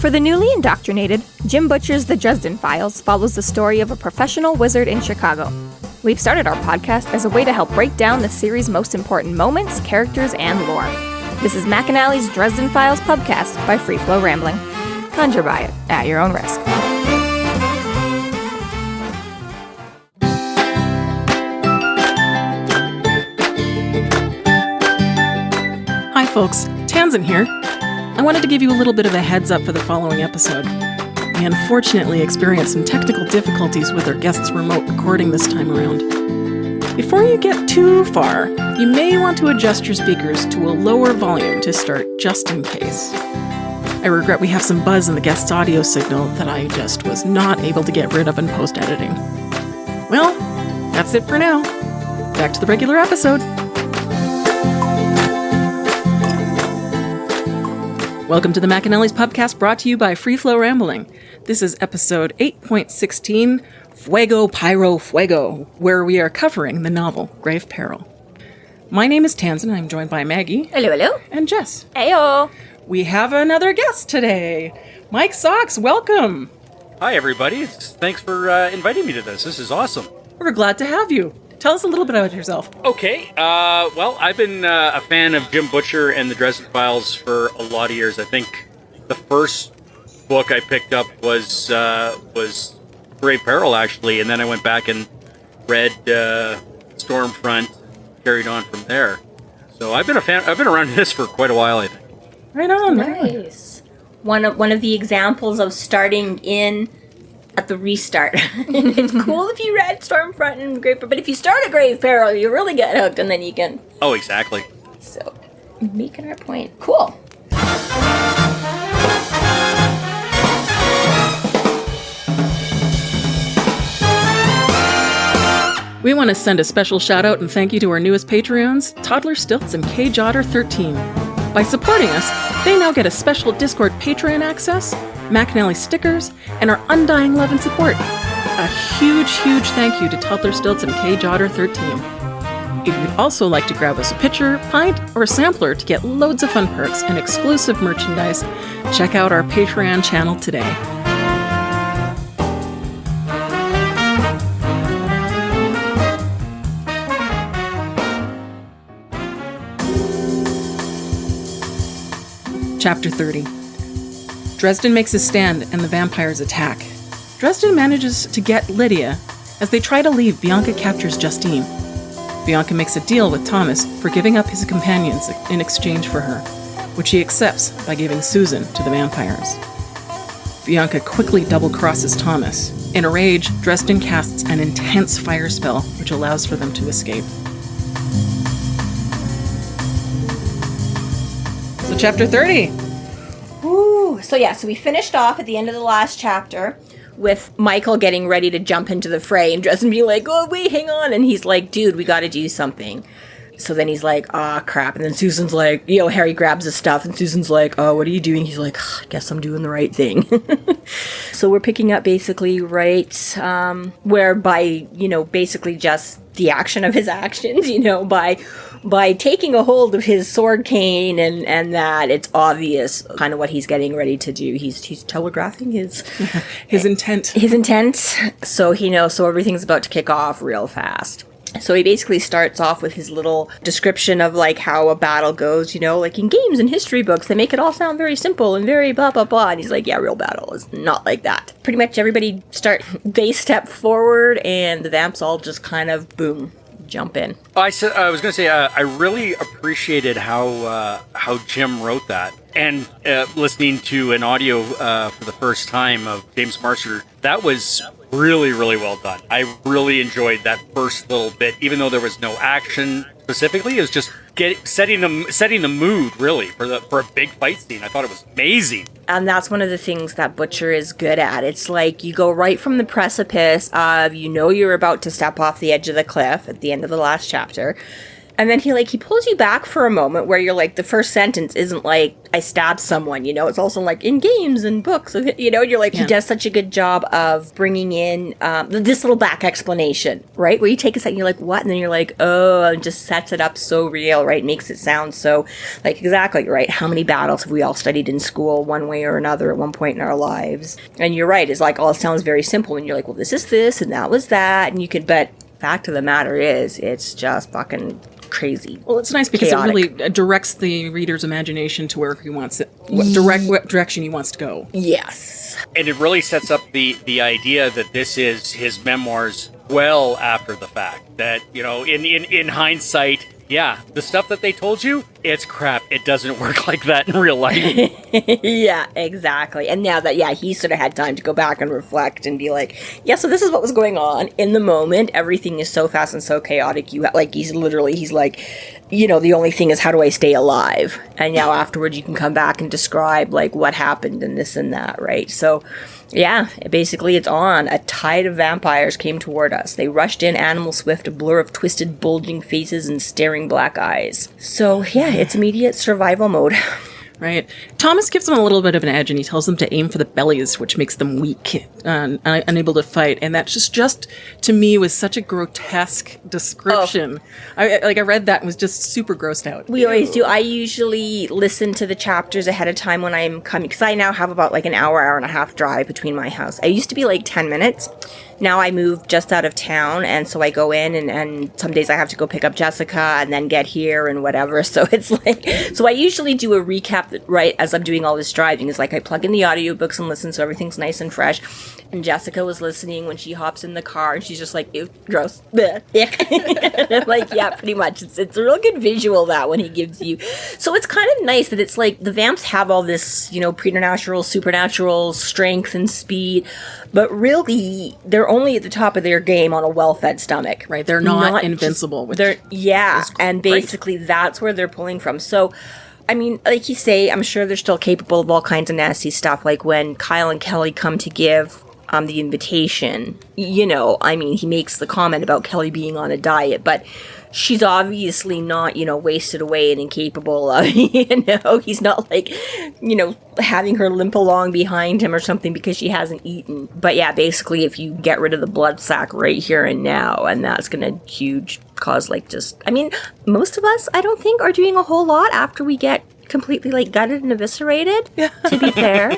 For the newly indoctrinated, Jim Butcher's The Dresden Files follows the story of a professional wizard in Chicago. We've started our podcast as a way to help break down the series' most important moments, characters, and lore. This is McAnally's Dresden Files Pubcast by Free Flow Rambling. Conjure by it at your own risk. Hi folks, Tansenn here. I wanted to give you a little bit of a heads up for the following episode. We unfortunately experienced some technical difficulties with our guest's remote recording this time around. Before you get too far, you may want to adjust your speakers to a lower volume to start, just in case. I regret we have some buzz in the guest's audio signal that I just was not able to get rid of in post-editing. Well, that's it for now. Back to the regular episode. Welcome to the McAnally's Pubcast, brought to you by Free Flow Rambling. This is episode 8.16, Fuego, Pyro, Fuego, where we are covering the novel Grave Peril. My name is Tansenn, and I'm joined by Maggie. Hello, hello. And Jess. Heyo. We have another guest today. Mike Socks, welcome. Hi, everybody. Thanks for inviting me to this. This is awesome. We're glad to have you. Tell us a little bit about yourself. Okay. Well, I've been a fan of Jim Butcher and the Dresden Files for a lot of years. I think the first book I picked up was Grave Peril, actually, and then I went back and read Stormfront, carried on from there. So I've been a fan. I've been around this for quite a while, I think. Right on. Nice. One of the examples of starting in at the restart. It's cool if you read Stormfront and Grave Peril, but if you start at Grave Peril, you really get hooked, and then you can. Oh, exactly. So, making our point. Cool. We want to send a special shout out and thank you to our newest Patreons, Toddler Stilts and KJotter13. By supporting us, they now get a special Discord Patreon access, McAnally stickers, and our undying love and support. A huge, huge thank you to Toddler Stilts and KJotter13. If you'd also like to grab us a pitcher, pint, or sampler to get loads of fun perks and exclusive merchandise, check out our Patreon channel today. Chapter 30. Dresden makes his stand and the vampires attack. Dresden manages to get Lydia. As they try to leave, Bianca captures Justine. Bianca makes a deal with Thomas for giving up his companions in exchange for her, which he accepts by giving Susan to the vampires. Bianca quickly double-crosses Thomas. In a rage, Dresden casts an intense fire spell, which allows for them to escape. So chapter 30. Ooh. So we finished off at the end of the last chapter with Michael getting ready to jump into the fray and Dresden being like, oh, wait, hang on. And he's like, dude, we got to do something. So then he's like, crap. And then Susan's like, Harry grabs his stuff and Susan's like, oh, what are you doing? He's like, I guess I'm doing the right thing. So we're picking up basically right where by, basically just the action of his actions, by taking a hold of his sword cane and that it's obvious kind of what he's getting ready to do. He's telegraphing his intent. His intent. So so everything's about to kick off real fast. So he basically starts off with his little description of like how a battle goes, like in games and history books, they make it all sound very simple and very blah, blah, blah. And he's like, yeah, real battle is not like that. Pretty much everybody they step forward and the vamps all just kind of boom, jump in. I was going to say, I really appreciated how Jim wrote that. And listening to an audio for the first time of James Marster, that was really, really well done. I really enjoyed that first little bit, even though there was no action specifically. It was just setting the mood, really, for a big fight scene. I thought it was amazing. And that's one of the things that Butcher is good at. It's like you go right from the precipice of, you're about to step off the edge of the cliff at the end of the last chapter. And then he pulls you back for a moment where you're like, the first sentence isn't like, I stabbed someone, it's also like in games and books, you're like, he does such a good job of bringing in this little back explanation, right? Where you take a second, you're like, what? And then you're like, oh, and just sets it up so real, right? Makes it sound so like, exactly, right? How many battles have we all studied in school one way or another at one point in our lives? And you're right, it's like, all it sounds very simple. And you're like, well, this is this and that was that. And you could, but fact of the matter is, it's just fucking crazy. Well, it's nice because chaotic. It really directs the reader's imagination to where he wants it, what direction he wants to go. Yes. And it really sets up the idea that this is his memoirs well after the fact. That, in hindsight, yeah, the stuff that they told you, it's crap. It doesn't work like that in real life. Yeah, exactly. And now that, he sort of had time to go back and reflect and be like, yeah, so this is what was going on in the moment. Everything is so fast and so chaotic. He's like, the only thing is, how do I stay alive? And now afterwards you can come back and describe like what happened and this and that, right? So yeah, basically it's on. A tide of vampires came toward us. They rushed in, animal swift, a blur of twisted, bulging faces and staring black eyes. So yeah, it's immediate survival mode. Right. Thomas gives them a little bit of an edge, and he tells them to aim for the bellies, which makes them weak, unable to fight. And that just to me was such a grotesque description. I read that and was just super grossed out. We always do. I usually listen to the chapters ahead of time when I'm coming, because I now have about like an hour and a half drive between my house. I used to be like 10 minutes. Now I moved just out of town, and so I go in, and some days I have to go pick up Jessica and then get here and whatever. So it's like, so I usually do a recap right as I'm doing all this driving. It's like I plug in the audiobooks and listen, so everything's nice and fresh. And Jessica was listening when she hops in the car, and she's just like, ew, gross. Bleh. Like, yeah, pretty much. It's a real good visual, that one he gives you. So it's kind of nice that it's like the vamps have all this, preternatural, supernatural strength and speed, but really they're only at the top of their game on a well-fed stomach. Right, they're not invincible. And basically that's where they're pulling from. So, I mean, like you say, I'm sure they're still capable of all kinds of nasty stuff, like when Kyle and Kelly come to give the invitation, he makes the comment about Kelly being on a diet, but she's obviously not, wasted away and incapable of, he's not like, having her limp along behind him or something because she hasn't eaten. But yeah, basically if you get rid of the blood sac right here and now, and that's gonna cause most of us, I don't think, are doing a whole lot after we get completely like gutted and eviscerated, to be fair.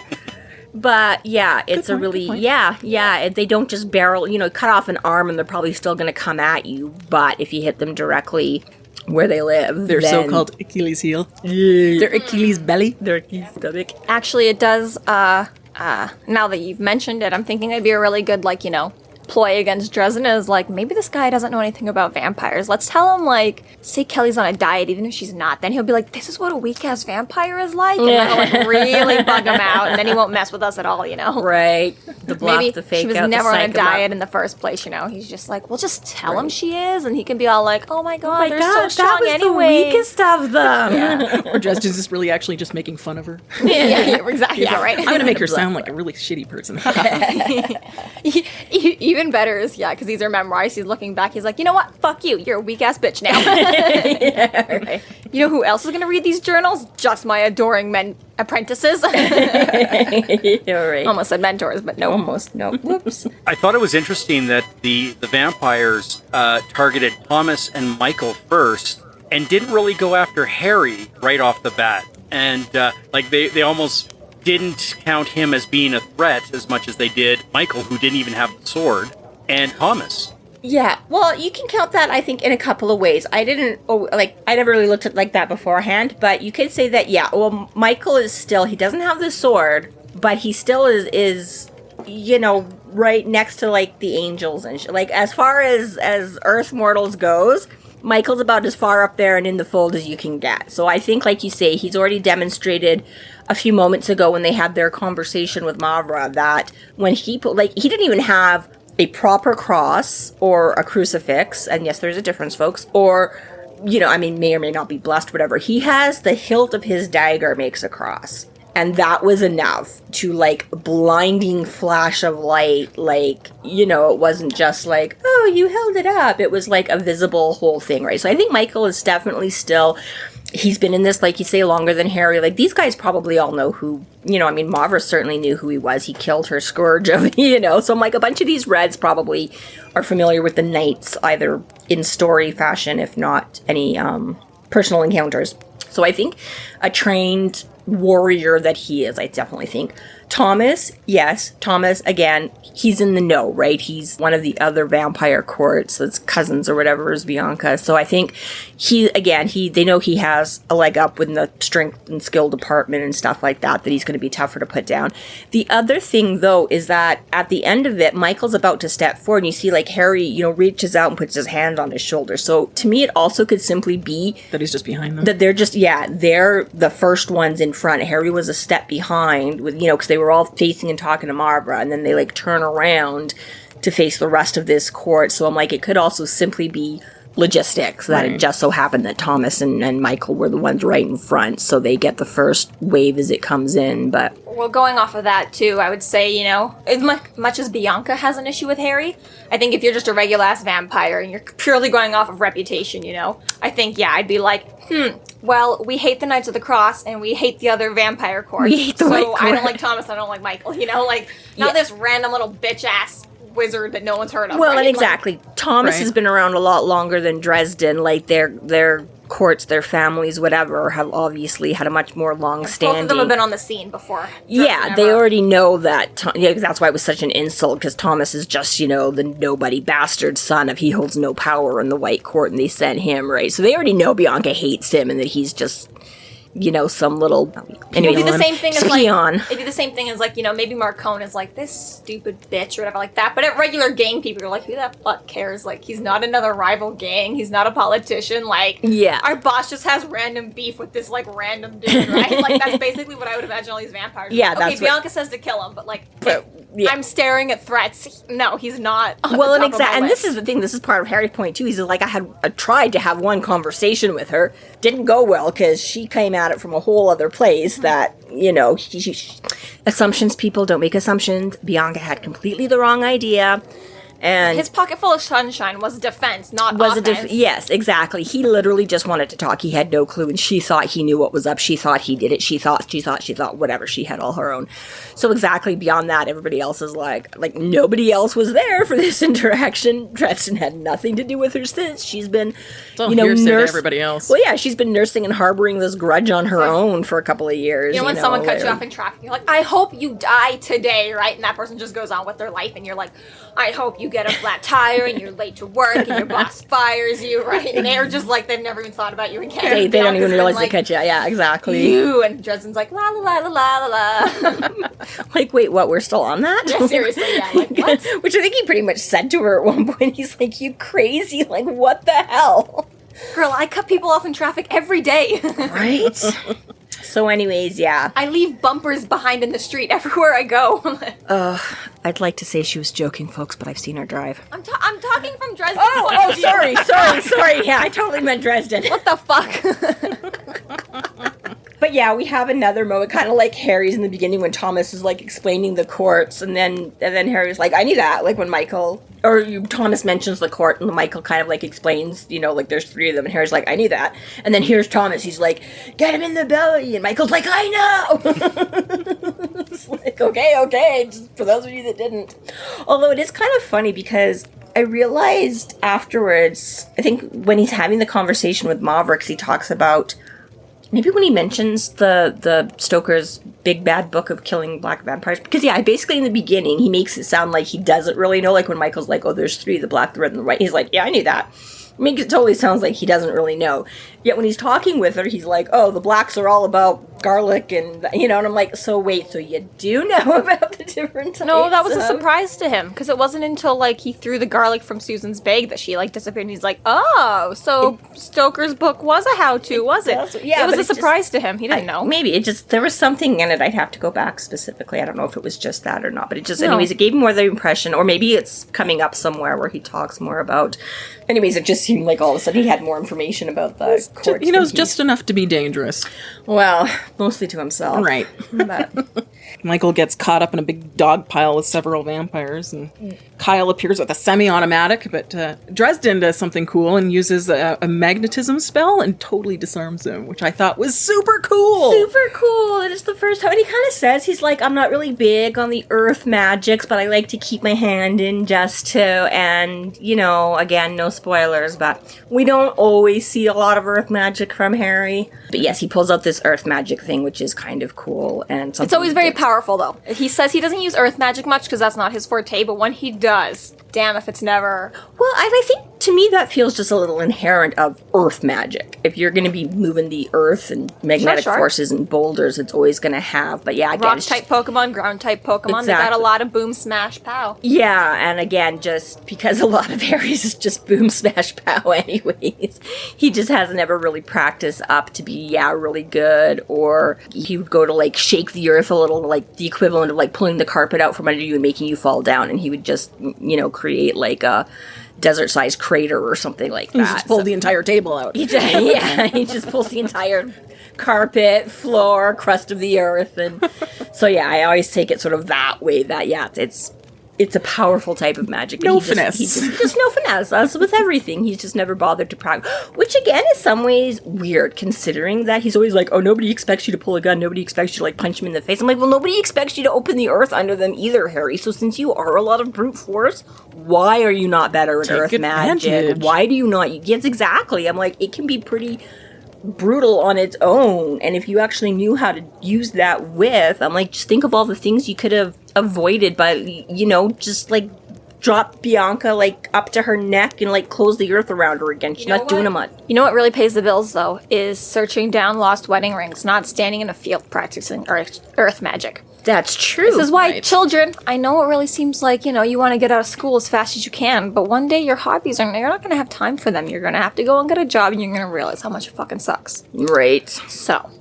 But yeah, it's a really, they don't just barrel, cut off an arm and they're probably still going to come at you. But if you hit them directly where they live, their so-called Achilles heel, their Achilles belly, their Achilles stomach. Actually, it does, now that you've mentioned it, I'm thinking it'd be a really good, ploy against Dresden is like, maybe this guy doesn't know anything about vampires. Let's tell him, say Kelly's on a diet, even if she's not. Then he'll be like, this is what a weak-ass vampire is like. And that'll really bug him out. And then he won't mess with us at all, Right. The bluff, maybe the fake she was out, never on a diet in the first place, He's just like, well, just tell him she is. And he can be all like, oh my God, they're so strong that was anyway. The weakest of them. Yeah. Or Dresden's just really actually just making fun of her. Yeah, exactly. Yeah, right. I'm going to make her sound like a really shitty person. Even better is, because these are memoirs. He's looking back. He's like, you know what? Fuck you. You're a weak ass bitch now. Right. You know who else is going to read these journals? Just my adoring apprentices. Right. Almost said mentors, but no. Almost. No. Whoops. I thought it was interesting that the vampires targeted Thomas and Michael first and didn't really go after Harry right off the bat. And they almost didn't count him as being a threat as much as they did Michael, who didn't even have the sword, and Thomas. Yeah, well, you can count that, I think, in a couple of ways. I never really looked at it like that beforehand, but you could say that, Michael is still, he doesn't have the sword, but he still is right next to, the angels and as far as Earth mortals goes, Michael's about as far up there and in the fold as you can get. So I think, like you say, he's already demonstrated a few moments ago when they had their conversation with Mavra that when he he didn't even have a proper cross or a crucifix, and yes, there's a difference, folks, or, may or may not be blessed, whatever. He has the hilt of his dagger makes a cross. And that was enough to, like, blinding flash of light. Like, you know, it wasn't just like, oh, you held it up. It was like a visible whole thing, right? So I think Michael is definitely still, he's been in this, like you say, longer than Harry. Like, these guys probably all know who, you know, I mean, Mavra certainly knew who he was. He killed her scourge of, you know. So I'm like, a bunch of these Reds probably are familiar with the Knights, either in story fashion, if not any personal encounters. So I think a trained warrior that he is, I definitely think. Thomas, yes. Thomas, again, he's in the know, right? He's one of the other vampire courts, that's cousins or whatever is Bianca. So I think they know he has a leg up in the strength and skill department and stuff like that he's going to be tougher to put down. The other thing, though, is that at the end of it, Michael's about to step forward and you see, like, Harry, you know, reaches out and puts his hand on his shoulder. So to me, it also could simply be that he's just behind them. That they're just, they're the first ones in front. Harry was a step behind with, you know, because they were all facing and talking to Marbra, and then they, like, turn around to face the rest of this court. So I'm like, it could also simply be logistics that it just so happened that Thomas and Michael were the ones right in front, so they get the first wave as it comes in. But well, going off of that too, I would say, you know, as much as Bianca has an issue with Harry, I think if you're just a regular ass vampire and you're purely going off of reputation, you know, I think I'd be like, well, we hate the Knights of the Cross and we hate the other vampire courts. We hate the White Court. I don't like Thomas, I don't like Michael, you know, like, not this random little bitch ass wizard that no one's heard of. Well, right? and exactly. Like, Thomas has been around a lot longer than Dresden. Like, their courts, their families, whatever, have obviously had a much more long-standing... Both of them have been on the scene before. They already know that... that's why it was such an insult, because Thomas is just, you know, the nobody bastard son of he holds no power in the White Court, and they sent him, right? So they already know Bianca hates him, and that he's just... you know, some little... Anyway, it'd be the same thing as, like... It'd be the same thing as, like, you know, maybe Marcone is like, this stupid bitch or whatever like that. But at regular gang people are like, who the fuck cares? Like, he's not another rival gang. He's not a politician. Like, our boss just has random beef with this, like, random dude, right? Like, that's basically what I would imagine all these vampires are. Yeah, okay, Bianca says to kill him, but, like, I'm staring at threats. No, he's not. Well, and this is the thing. This is part of Harry's point, too. He's like, I tried to have one conversation with her. Didn't go well, because she came at it from a whole other place that, you know, assumptions, people don't make assumptions. Bianca had completely the wrong idea. And his pocket full of sunshine was defense, not offense. Yes, exactly. He literally just wanted to talk. He had no clue, and she thought he knew what was up. She thought he did it. She thought, whatever. She had all her own. So exactly beyond that, everybody else is like nobody else was there for this interaction. Dresden had nothing to do with her since. She's been, nursing everybody else. Well, yeah, she's been nursing and harboring this grudge on her own for a couple of years. You know, when someone cuts you off in traffic, you're like, I hope you die today, right? And that person just goes on with their life, and you're like, I hope you get a flat tire and you're late to work and your boss fires you, right? And they're just like, they've never even thought about you again. They don't even realize they catch you. Yeah, exactly. You and Dresden's like, la la la la la la. Like, wait, what? We're still on that? Yeah, seriously, yeah. Like, what? Which I think he pretty much said to her at one point. He's like, you crazy? Like, what the hell? Girl, I cut people off in traffic every day. Right? So anyways, yeah. I leave bumpers behind in the street everywhere I go. I'd like to say she was joking, folks, but I've seen her drive. I'm talking from Dresden. Sorry. Yeah, I totally meant Dresden. What the fuck? But yeah, we have another moment, kind of like Harry's in the beginning when Thomas is like explaining the courts, and then Harry's like, I knew that, like when Thomas mentions the court, and Michael kind of like explains, you know, like there's 3 of them, and Harry's like, I knew that. And then here's Thomas, he's like, get him in the belly, and Michael's like, I know! It's like, okay, just for those of you that didn't. Although it is kind of funny because I realized afterwards, I think when he's having the conversation with Mavericks, he talks about, maybe when he mentions the Stoker's big bad book of killing black vampires, because basically in the beginning he makes it sound like he doesn't really know, like when Michael's like, oh, there's 3, the black, the red, and the white. He's like, yeah, I knew that. Makes it totally sounds like he doesn't really know. Yet when he's talking with her, he's like, oh, the blacks are all about garlic and, you know, and I'm like, so wait, so you do know about the different types? No, that was a surprise to him, because it wasn't until, like, he threw the garlic from Susan's bag that she, like, disappeared, and he's like, oh, so Stoker's book was a how-to, was it? Yeah, it was a surprise to him. He didn't know. Maybe it just, there was something in it. I'd have to go back specifically. I don't know if it was just that or not, but it just, anyways, it gave me more the impression, or maybe it's coming up somewhere where he talks more about, anyways, it just seemed like all of a sudden he had more information about the court. He knows just enough to be dangerous. Well, Mostly to himself. Right. But Michael gets caught up in a big dog pile with several vampires, and Kyle appears with a semi-automatic, but Dresden does something cool and uses a magnetism spell and totally disarms him, which I thought was super cool. super cool. It is the first time. And he kind of says, he's like, I'm not really big on the earth magics, but I like to keep my hand in just to, and, you know, again, no spoilers, but we don't always see a lot of earth magic from Harry. But yes, he pulls out this earth magic thing, which is kind of cool. And It's always very powerful, though. He says he doesn't use earth magic much because that's not his forte, but when he does, damn if it's never... Well, I think, to me, that feels just a little inherent of earth magic. If you're going to be moving the earth and magnetic Sure. forces and boulders, it's always going to have. But yeah, again, it's Rock-type Pokemon, ground-type Pokemon, they got a Exactly. lot of boom, smash, pow. yeah, and again, just because a lot of Harry's is just boom, smash, pow anyways, he just hasn't ever really practiced up to be, really good, or he would go to, like, shake the earth a little, like, the equivalent of, like, pulling the carpet out from under you and making you fall down, and he would just, you know, create, like, a desert-sized crater or something like that. Just pull the entire table out. He just pulls the entire carpet, floor, crust of the earth, and so I always take it sort of that way. That it's a powerful type of magic. No He finesse. just no finesse. As with everything, he's just never bothered to practice. Which again, in some ways, weird considering that he's always like, oh, nobody expects you to pull a gun. Nobody expects you to like punch him in the face. I'm like, well, nobody expects you to open the earth under them either, Harry. So since you are a lot of brute force, why are you not better at Take earth magic? advantage. Why do you not? Yes, exactly. I'm like, it can be pretty brutal on its own, and if you actually knew how to use that with, I'm like, just think of all the things you could have avoided by, you know, just like drop Bianca like up to her neck and like close the earth around her again. She's not doing a much. You know what really pays the bills, though, is searching down lost wedding rings, not standing in a field practicing earth magic. That's true. This is why, Right. children, I know it really seems like, you know, you want to get out of school as fast as you can, but one day your hobbies you're not going to have time for them. You're going to have to go and get a job, and you're going to realize how much it fucking sucks. Right. So,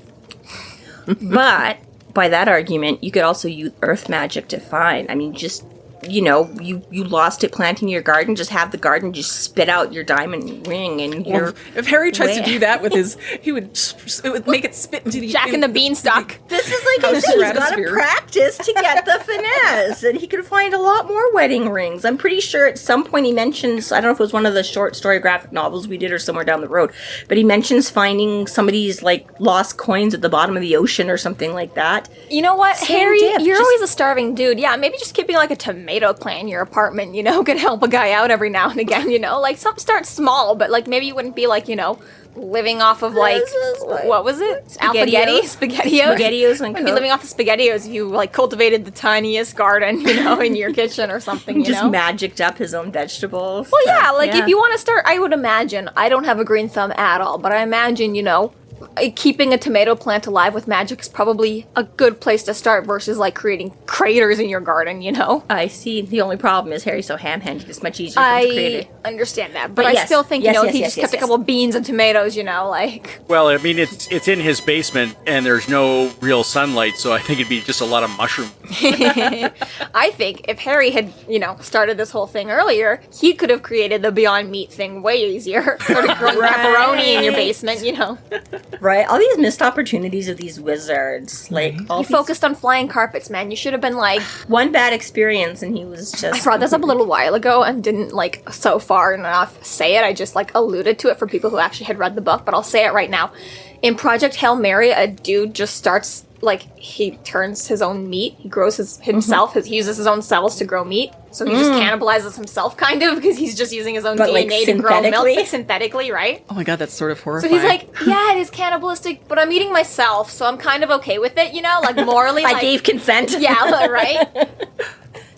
But by that argument, you could also use earth magic to find. I mean, just, you know, you lost it planting your garden, just have the garden just spit out your diamond ring and Well, your... if Harry tries to Where? do that with his, it would make it spit into the Jack and the Beanstalk. This is like I House said, he's got to stratosphere. practice to get the finesse, and he could find a lot more wedding rings. I'm pretty sure at some point he mentions, I don't know if it was one of the short story graphic novels we did or somewhere down the road, but he mentions finding somebody's like lost coins at the bottom of the ocean or something like that. You know what, Same Harry, dip, you're just- always a starving dude. Yeah, maybe just keeping like a tomato plant in your apartment, you know, could help a guy out every now and again, you know? Like, some start small, but like maybe you wouldn't be like, you know, living off of like, This is like- what was it? Spaghettios. Spaghettios? Spaghettios and Wouldn't be Coke. living off of Spaghettios if you like cultivated the tiniest garden, you know, in your kitchen or something, you Just know? magicked up his own vegetables. Well, yeah, like if you want to start, I would imagine, I don't have a green thumb at all, but I imagine, you know, keeping a tomato plant alive with magic is probably a good place to start versus like creating craters in your garden, you know? I see. The only problem is Harry's so ham-handed. It's much easier for him to create I it. understand that, but But I yes, still think, yes, you know, yes, if he yes, just yes, kept yes. a couple beans and tomatoes, you know, like... Well, I mean, it's in his basement, and there's no real sunlight, so I think it'd be just a lot of mushroom. I think if Harry had, you know, started this whole thing earlier, he could have created the Beyond Meat thing way easier. Started growing pepperoni in your basement, you know. Right? All these missed opportunities of these wizards. Like, all You these- focused on flying carpets, man. You should have been like... one bad experience and he was just... I brought this up a little while ago and didn't, like, so far enough say it. I just, like, alluded to it for people who actually had read the book, but I'll say it right now. In Project Hail Mary, a dude just starts, like, he turns his own meat. He grows himself. He uses his own cells to grow meat. So he just cannibalizes himself, kind of, because he's just using his own But, like, DNA to grow milk, synthetically? but synthetically, right? Oh my god, that's sort of So horrifying. he's like, yeah, it is cannibalistic, but I'm eating myself, so I'm kind of okay with it, you know? Like, morally, I like... gave consent. Yeah, right?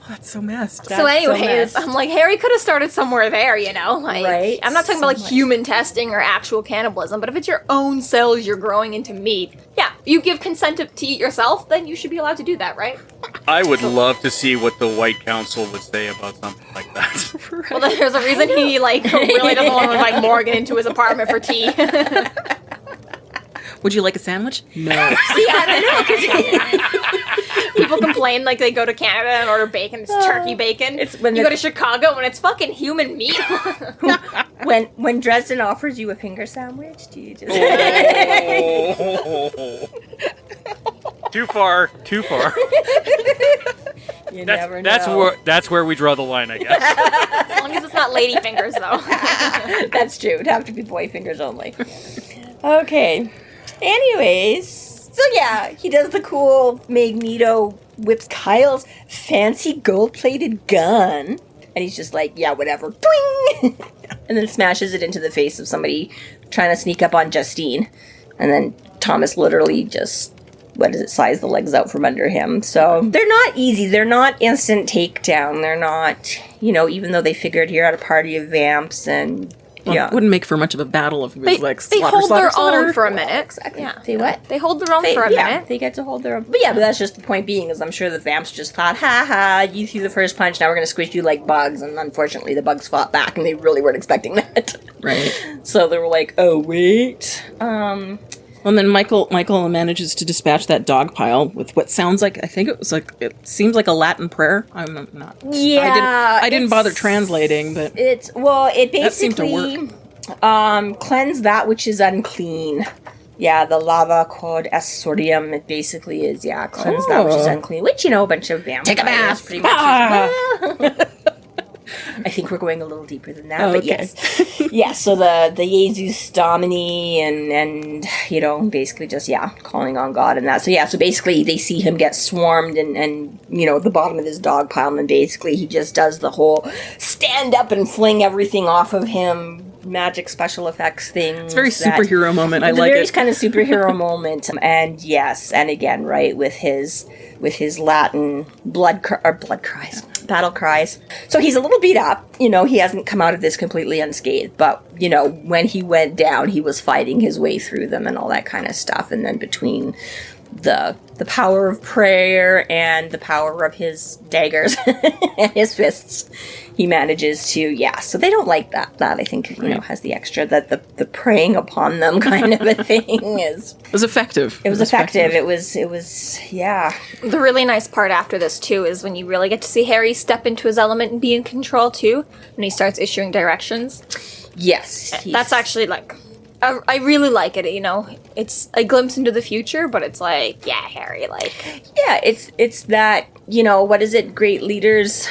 Oh, that's so messed. So anyways, messed. I'm like, Harry could have started somewhere there, you know? Like, Right. I'm not talking about, like, So human testing or actual cannibalism, but if it's your own cells you're growing into meat, yeah, you give consent to eat yourself, then you should be allowed to do that, right? I would love to see what the White Council would say about something like that. Well, then there's a reason he, like, really doesn't want to invite Morgan into his apartment for tea. Would you like a sandwich? No. See, I don't know, because people complain, like, they go to Canada and order bacon, it's turkey bacon. It's when you go to it's- Chicago and it's fucking human meat. When Dresden offers you a finger sandwich, do you just... Too far. You never know. That's where we draw the line, I guess. As long as it's not lady fingers, though. That's true. It'd have to be boy fingers only. Okay. Anyways, so yeah, he does the cool Magneto whips Kyle's fancy gold-plated gun. And he's just like, yeah, whatever. Twing! And then smashes it into the face of somebody trying to sneak up on Justine. And then Thomas literally just, slides the legs out from under him. So they're not easy. They're not instant takedown. They're not, even though they figured here out a party of vamps and... Well, it wouldn't make for much of a battle if it was they hold their own for a minute. Exactly. Yeah. They what? They hold their own for a minute. They get to hold their own. But that's just the point being, is I'm sure the vamps just thought, you threw the first punch, now we're going to squish you like bugs. And unfortunately, the bugs fought back, and they really weren't expecting that. Right. So they were like, oh, wait. And then Michael manages to dispatch that dog pile with what sounds like, it seems like a Latin prayer. I'm not. Yeah. I didn't bother translating, but it basically that seemed to work. Cleanse that which is unclean. Yeah, the lava quod est sodium. It basically is, cleanse that which is unclean. Which, a bunch of vampires. Take a bath. Pretty much. I think we're going a little deeper than that, but okay. yes. Yeah, so the Jesus Domini and basically just, calling on God and that. So basically they see him get swarmed and the bottom of his dog pile, and then basically he just does the whole stand up and fling everything off of him, magic special effects things. It's a very superhero moment. I like it. It's a very kind of superhero moment. And yes, and again, right, with his Latin battle cries. So he's a little beat up. He hasn't come out of this completely unscathed, but when he went down, he was fighting his way through them and all that kind of stuff. And then between the power of prayer and the power of his daggers and his fists, he manages to, so they don't like that. That I think, has the extra, that the preying upon them kind of a thing is... It was effective. It was effective. It was, yeah. The really nice part after this, too, is when you really get to see Harry step into his element and be in control, too, when he starts issuing directions. Yes. That's actually, I really like it, It's a glimpse into the future, but it's like, yeah, Harry, Yeah, it's that, what is it, great leaders...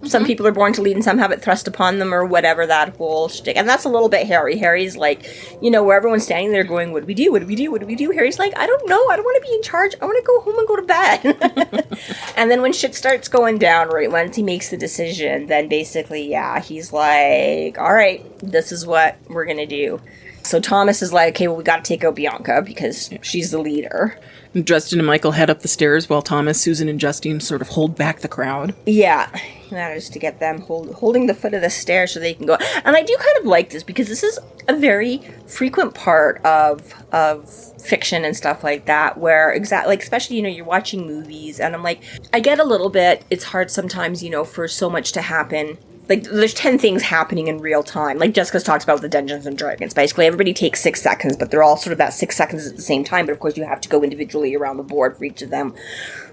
Some people are born to lead and some have it thrust upon them or whatever, that whole shtick. And that's a little bit Harry. Harry's like, where everyone's standing there going, what do we do? What do we do? What do we do? Harry's like, I don't know. I don't want to be in charge. I want to go home and go to bed. And then when shit starts going down, right, once he makes the decision, then basically, he's like, all right, this is what we're going to do. So Thomas is like, okay, well, we got to take out Bianca because she's the leader. And Dresden and Michael head up the stairs while Thomas, Susan, and Justine sort of hold back the crowd. Yeah, that is to get them holding the foot of the stairs so they can go. And I do kind of like this because this is a very frequent part of fiction and stuff like that, where especially, you're watching movies, and I'm like, I get a little bit, it's hard sometimes, for so much to happen. There's 10 things happening in real time. Like Jessica talks about the Dungeons and Dragons. Basically, everybody takes 6 seconds, but they're all sort of that 6 seconds at the same time. But of course, you have to go individually around the board for each of them,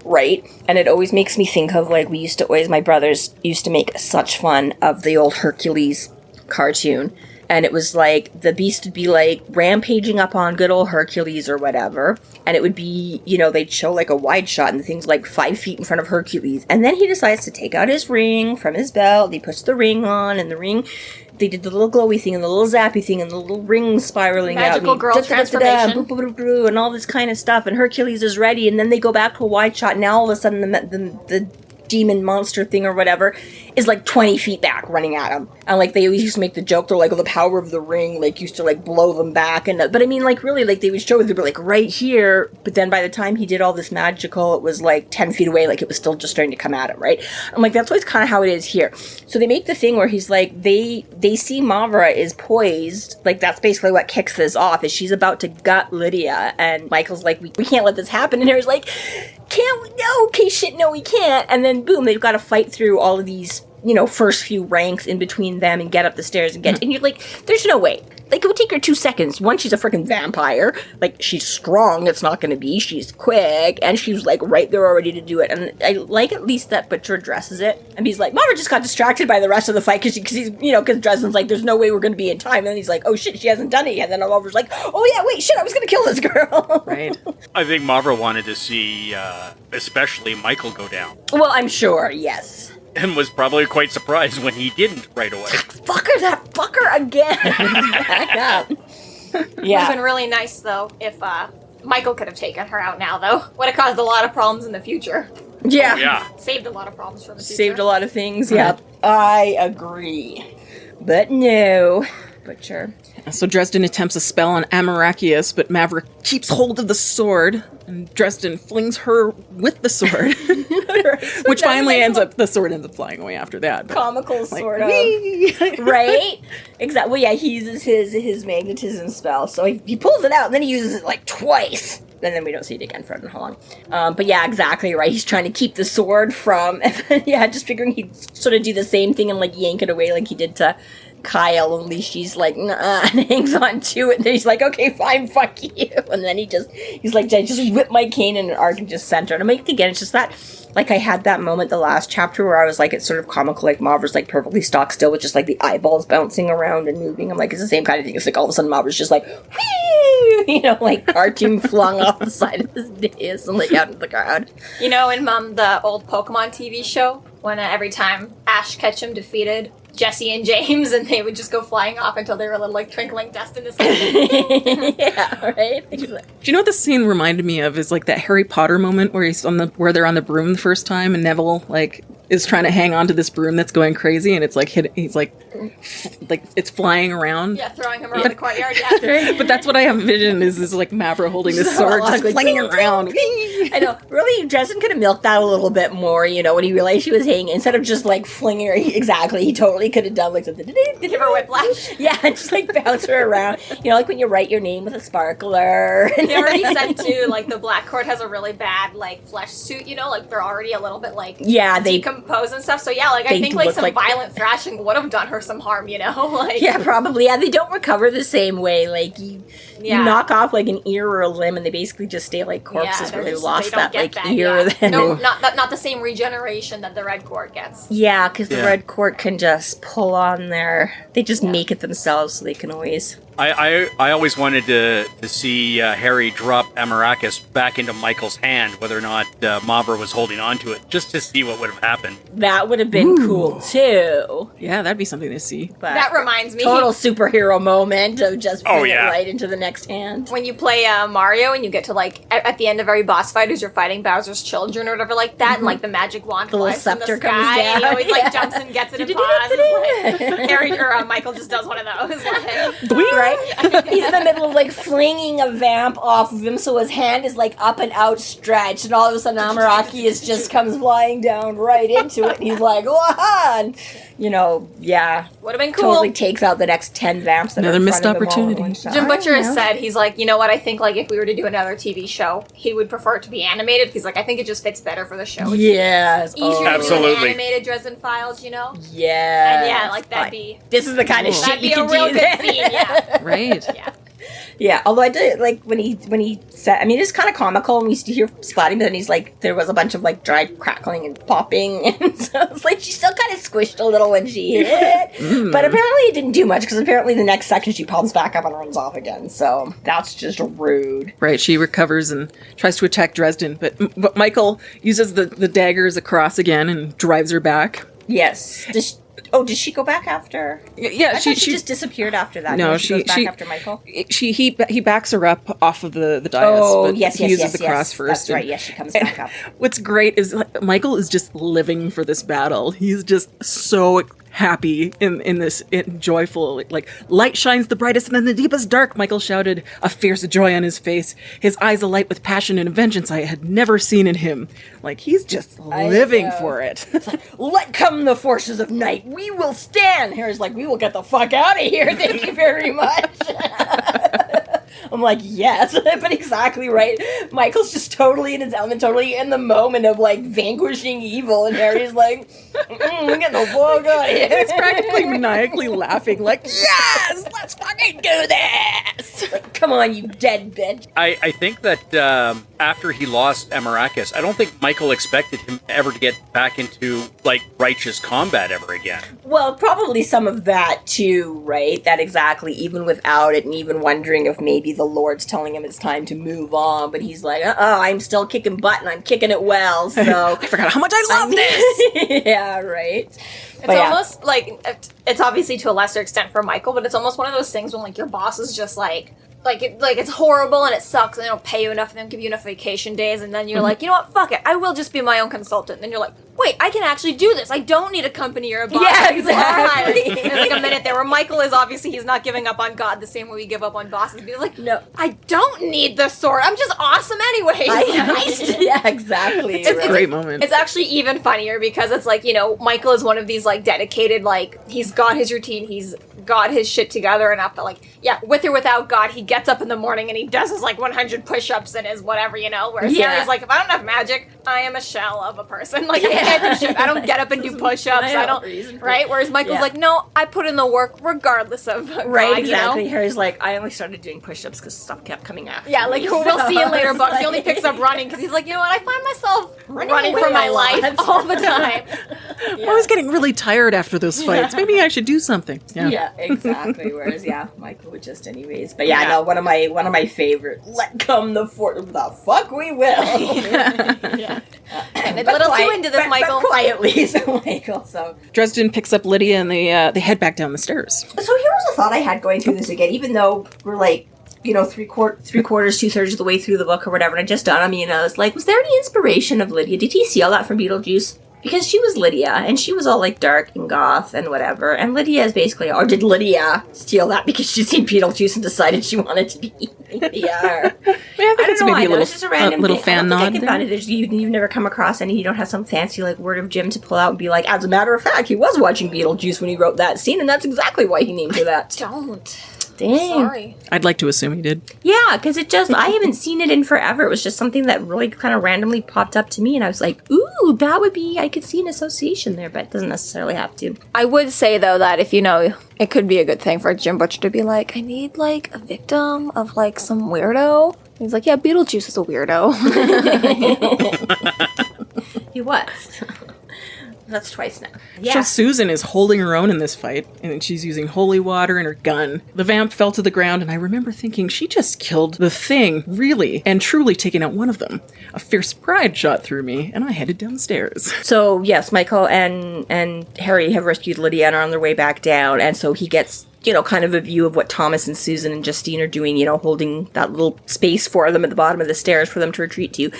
right? And it always makes me think of, my brothers used to make such fun of the old Hercules cartoon. And it was like, the beast would be like rampaging up on good old Hercules or whatever. And it would be, they'd show a wide shot and the thing's 5 feet in front of Hercules. And then he decides to take out his ring from his belt. He puts the ring on, and the ring, they did the little glowy thing and the little zappy thing and the little ring spiraling Magical out. girl transformation. And all this kind of stuff. And Hercules is ready. And then they go back to a wide shot. And now all of a sudden the demon monster thing or whatever is 20 feet back running at him. And they always used to make the joke, they're the power of the ring used to blow them back. And but I mean, really, they would show it, they were right here, but then by the time he did all this magical, it was 10 feet away, it was still just starting to come at him, right? I'm that's always kind of how it is here. So they make the thing where he's they see Mavra is poised, that's basically what kicks this off, is she's about to gut Lydia, and Michael's we can't let this happen, and Harry's can't we? No, okay, shit, no, we can't. And then boom, they've got to fight through all of these, first few ranks in between them and get up the stairs and get, and you're there's no way. Like, it would take her 2 seconds. One, she's a freaking vampire. Like, she's strong. It's not going to be. She's quick. And she was, like, right there already to do it. And I like at least that Butcher addresses it. And he's like, Mama just got distracted by the rest of the fight because he's, because Dresden's like, there's no way we're going to be in time. And then he's like, oh, shit, she hasn't done it yet. And then Oliver's like, oh, yeah, wait, shit, I was going to kill this girl. Right. I think Mavra wanted to see, especially Michael go down. Well, I'm sure, yes. And was probably quite surprised when he didn't right away. That fucker again. Back up. Would have Yeah. been really nice, though, if Michael could have taken her out now, though. Would have caused a lot of problems in the future. Yeah. Oh, yeah. Saved a lot of problems from the future. Saved a lot of things. Yep. I agree. But no. Butcher. So Dresden attempts a spell on Amarachius, but Maverick keeps hold of the sword, and Dresden flings her with the sword, which finally the sword ends up flying away after that. But, Comical, like, sort of. whee! Right? Exactly. Well, yeah, he uses his magnetism spell. So he pulls it out, and then he uses it like twice. And then we don't see it again for I don't know how long. But yeah, exactly right. He's trying to keep the sword from... just figuring he'd sort of do the same thing and like yank it away like he did to Kyle, only she's like, nah, and hangs on to it, and then he's like, okay, fine, fuck you, and then he's like, I just whip my cane in an arc and just center, and I'm like, again, it's just that, like, I had that moment the last chapter where I was like, it's sort of comical, like, Mavra's like perfectly stock still with just like the eyeballs bouncing around and moving. I'm like, it's the same kind of thing. It's like all of a sudden Mavra's just like, whee, like cartoon flung off the side of his dais and like out into the crowd. In the old Pokemon TV show, when every time Ash Ketchum defeated Jesse and James, and they would just go flying off until they were little, like, twinkling dust in the sky. Yeah, right? Do you know what this scene reminded me of? Is like that Harry Potter moment where where they're on the broom the first time, and Neville, like, is trying to hang on to this broom that's going crazy, and it's like he's like it's flying around. Yeah, throwing him around the courtyard, yeah. But that's what I have envisioned is like Mavra holding this sword, just like, flinging around. I know. Really, Dresden could have milked that a little bit more, when he realized she was hanging. Instead of just, like, flinging her, exactly, he totally could have done, like, something. Give her whiplash. Yeah, just, like, bounce her around. Like when you write your name with a sparkler. They already said, too, like, the Black Court has a really bad, like, flesh suit, like, they're already a little bit, like, decompose and stuff. So, yeah, like, I think, like, some violent thrashing would have done her some harm, Like, yeah, probably. Yeah, they don't recover the same way. Like, you knock off, like, an ear or a limb, and they basically just stay, like, corpses where they've lost that, like, ear. Yeah. Then No, not the same regeneration that the Red Court gets. Yeah, because the Red Court can just pull on they just make it themselves so they can always... I always wanted to see Harry drop Amarachius back into Michael's hand, whether or not Mavra was holding on to it, just to see what would have happened. That would have been cool, too. Yeah, that'd be something to see. But that reminds me. Total superhero moment of just putting it right into the next hand. When you play Mario and you get to, like, at the end of every boss fight, as you're fighting Bowser's children or whatever like that, and, like, the magic wand the flies from the scepter sky, comes down. and he always, like, jumps and gets it and pauses. Like, Harry or Michael just does one of those. Like, right? He's in the middle of, like, flinging a vamp off of him, so his hand is, like, up and outstretched, and all of a sudden Amarachius just comes flying down right into it, and he's like, wah! And, yeah. Would have been cool. Totally takes out the next 10 vamps that Another are in missed front of opportunity. Them all Jim Butcher has said, he's like, you know what, I think, like, if we were to do another TV show, he would prefer it to be animated, because, like, I think it just fits better for the show. Yes. Easier to do Absolutely. an animated Dresden Files, Yeah. And yeah, like, that'd be... This is the kind of shit That'd you be can a real do good then. scene, yeah. Right. Yeah. Yeah, although I did, like, when he said, I mean, it's kind of comical, and we used to hear splatting, but then he's like, there was a bunch of, like, dry crackling and popping, and so it's like, she still kind of squished a little when she hit it, but apparently it didn't do much, because apparently the next second she pops back up and runs off again, so that's just rude. Right, she recovers and tries to attack Dresden, but Michael uses the daggers across again and drives her back. Yes. Did she go back after? Yeah, I thought she just disappeared after that. No, she goes back after Michael. He backs her up off of the dais. Oh, but yes, he uses the cross first. That's right. Yes, she comes back up. What's great is Michael is just living for this battle. He's just so happy in this joyful, like, light shines the brightest and then the deepest dark, Michael shouted, a fierce joy on his face, his eyes alight with passion and vengeance I had never seen in him. Like, he's just living for it. It's like, let come the forces of night, we will stand. Harry's like, we will get the fuck out of here, thank you very much. I'm like, yes, but exactly right. Michael's just totally in his element, totally in the moment of like vanquishing evil, and Harry's like, we get the fuck out of here. He's practically maniacally laughing, like, yes, let's fucking do this. Like, come on, you dead bitch. I think that after he lost Amarakis, I don't think Michael expected him ever to get back into like righteous combat ever again. Well, probably some of that too, right? That exactly, even without it, and even wondering if maybe the Lord's telling him it's time to move on, but he's like, I'm still kicking butt and I'm kicking it well, so. I forgot how much I love this! Yeah, right. It's almost like, it's obviously to a lesser extent for Michael, but it's almost one of those things when like your boss is just like it's horrible and it sucks and they don't pay you enough and they don't give you enough vacation days, and then you're like, you know what, fuck it, I will just be my own consultant. And then you're like, wait, I can actually do this. I don't need a company or a boss. Yeah, exactly. There's like a minute there where Michael is obviously, he's not giving up on God the same way we give up on bosses. He's like, No. I don't need the sword. I'm just awesome anyways. Yeah, exactly. It's a great moment. It's actually even funnier because it's like, Michael is one of these like dedicated, like he's got his routine, he's got his shit together enough that like, yeah, with or without God, he gets up in the morning and he does his like 100 push-ups and his whatever, whereas Harry's like, if I don't have magic, I am a shell of a person. Like, I can't do shit. I don't get up and do push-ups. I don't, right? Whereas Michael's like, no, I put in the work regardless of right, God, exactly. Harry's like, I only started doing push-ups because stuff kept coming after yeah, like, me. we'll see in later books. He only picks up running because he's like, you know what, I find myself running for my life all the time. I was getting really tired after those fights. Maybe I should do something. Yeah, exactly. Whereas, Michael would just anyways. But no, one of my favorite. Let come the fuck we will. And a little too into this, Michael. But quietly, so Michael. So Dresden picks up Lydia and they head back down the stairs. here was a thought I had going through this again. Even though we're like, three quarters, 2/3 of the way through the book or whatever, and I just dawned on me, and I was like, was there any inspiration of Lydia? Did he steal that from Beetlejuice? Because she was Lydia, and she was all like dark and goth and whatever, and Lydia is basically, or did Lydia steal that because she'd seen Beetlejuice and decided she wanted to be Lydia? I think it's maybe a little fan nod. You've never come across any, you don't have some fancy like word of Jim to pull out and be like, as a matter of fact, he was watching Beetlejuice when he wrote that scene, and that's exactly why he named her that. Don't. Dang. Sorry. I'd like to assume he did. Yeah, because I haven't seen it in forever. It was just something that really kind of randomly popped up to me, and I was like, ooh, that would be, I could see an association there, but it doesn't necessarily have to. I would say, though, that if it could be a good thing for Jim Butcher to be like, I need, like, a victim of, like, some weirdo. He's like, yeah, Beetlejuice is a weirdo. He was. That's twice now. Yeah. So Susan is holding her own in this fight, and she's using holy water and her gun. The vamp fell to the ground, and I remember thinking, she just killed the thing, really, and truly taking out one of them. A fierce pride shot through me, and I headed downstairs. So, yes, Michael and Harry have rescued Lydia and are on their way back down, and so he gets, kind of a view of what Thomas and Susan and Justine are doing, holding that little space for them at the bottom of the stairs for them to retreat to.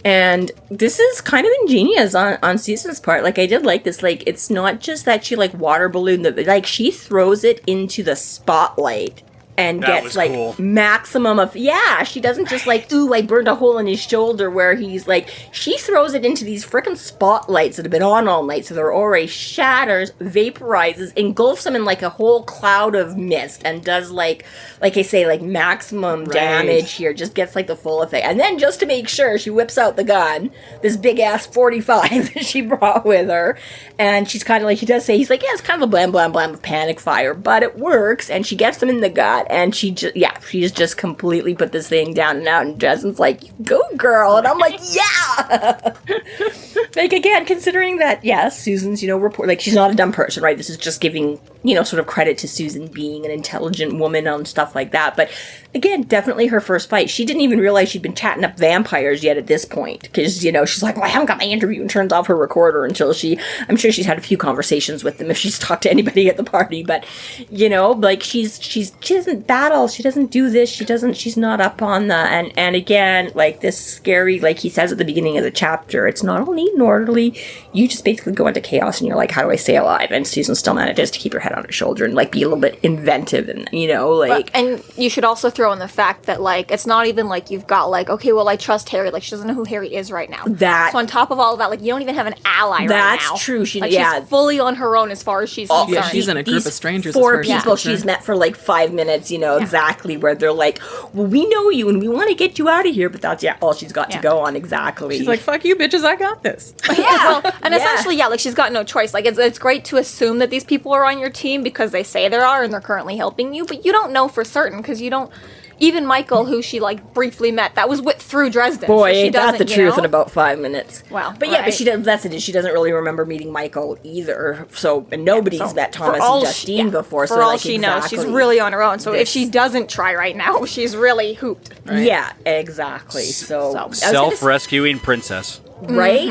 And this is kind of ingenious on Susan's part. Like, I did like this. Like, it's not just that she, like, water ballooned, like, she throws it into the spotlight and That gets, was like, cool. maximum of... Yeah, she doesn't just, like, ooh, I burned a hole in his shoulder where he's, like... She throws it into these frickin' spotlights that have been on all night, so their aura shatters, vaporizes, engulfs them in, like, a whole cloud of mist, and does, like I say, like, maximum damage here. Just gets, like, the full effect. And then, just to make sure, she whips out the gun, this big-ass 45 that she brought with her, and she's kind of like... He does say, he's like, yeah, it's kind of a blam, blam, blam of panic fire, but it works, and she gets them in the gut. And she's just completely put this thing down and out, and Dresden's like, go girl, and I'm like, yeah! Like, again, considering that, Susan's, report, like, she's not a dumb person, right? This is just giving, sort of credit to Susan being an intelligent woman and stuff like that, but again, definitely her first fight. She didn't even realize she'd been chatting up vampires yet at this point, because, she's like, well, I haven't got my interview, and turns off her recorder until I'm sure she's had a few conversations with them if she's talked to anybody at the party, but, like, she doesn't battle, she doesn't do this, she's not up on the, and again, like, this scary, like he says at the beginning of the chapter, it's not all neat and orderly. You just basically go into chaos and you're like, how do I stay alive? And Susan still manages to keep her head on her shoulder and like be a little bit inventive and, you know, like. And you should also throw in the fact that like, it's not even like you've got like, okay, well, I trust Harry. Like, she doesn't know who Harry is right now. So on top of all of that, like, you don't even have an ally right now. That's true. She's fully on her own as far as she's concerned. Yeah, she's in a group of strangers. 4 people she's met for like 5 minutes, you know, exactly, where they're like, well, we know you and we want to get you out of here, but that's all she's got to go on, exactly. She's like, fuck you, bitches, I got this. And essentially, like, she's got no choice. Like, it's great to assume that these people are on your team because they say they are and they're currently helping you, but you don't know for certain because you don't. Even Michael, who she like briefly met, that was through Dresden. Boy, so she ain't that the truth know? in about 5 minutes. Well, but yeah, but she does. That's it. She doesn't really remember meeting Michael either. So and nobody's met Thomas and Justine before. For so all like, she knows, she's really on her own. So if she doesn't try right now, she's really hooped. Right? Yeah, exactly. So self-rescuing princess. Right?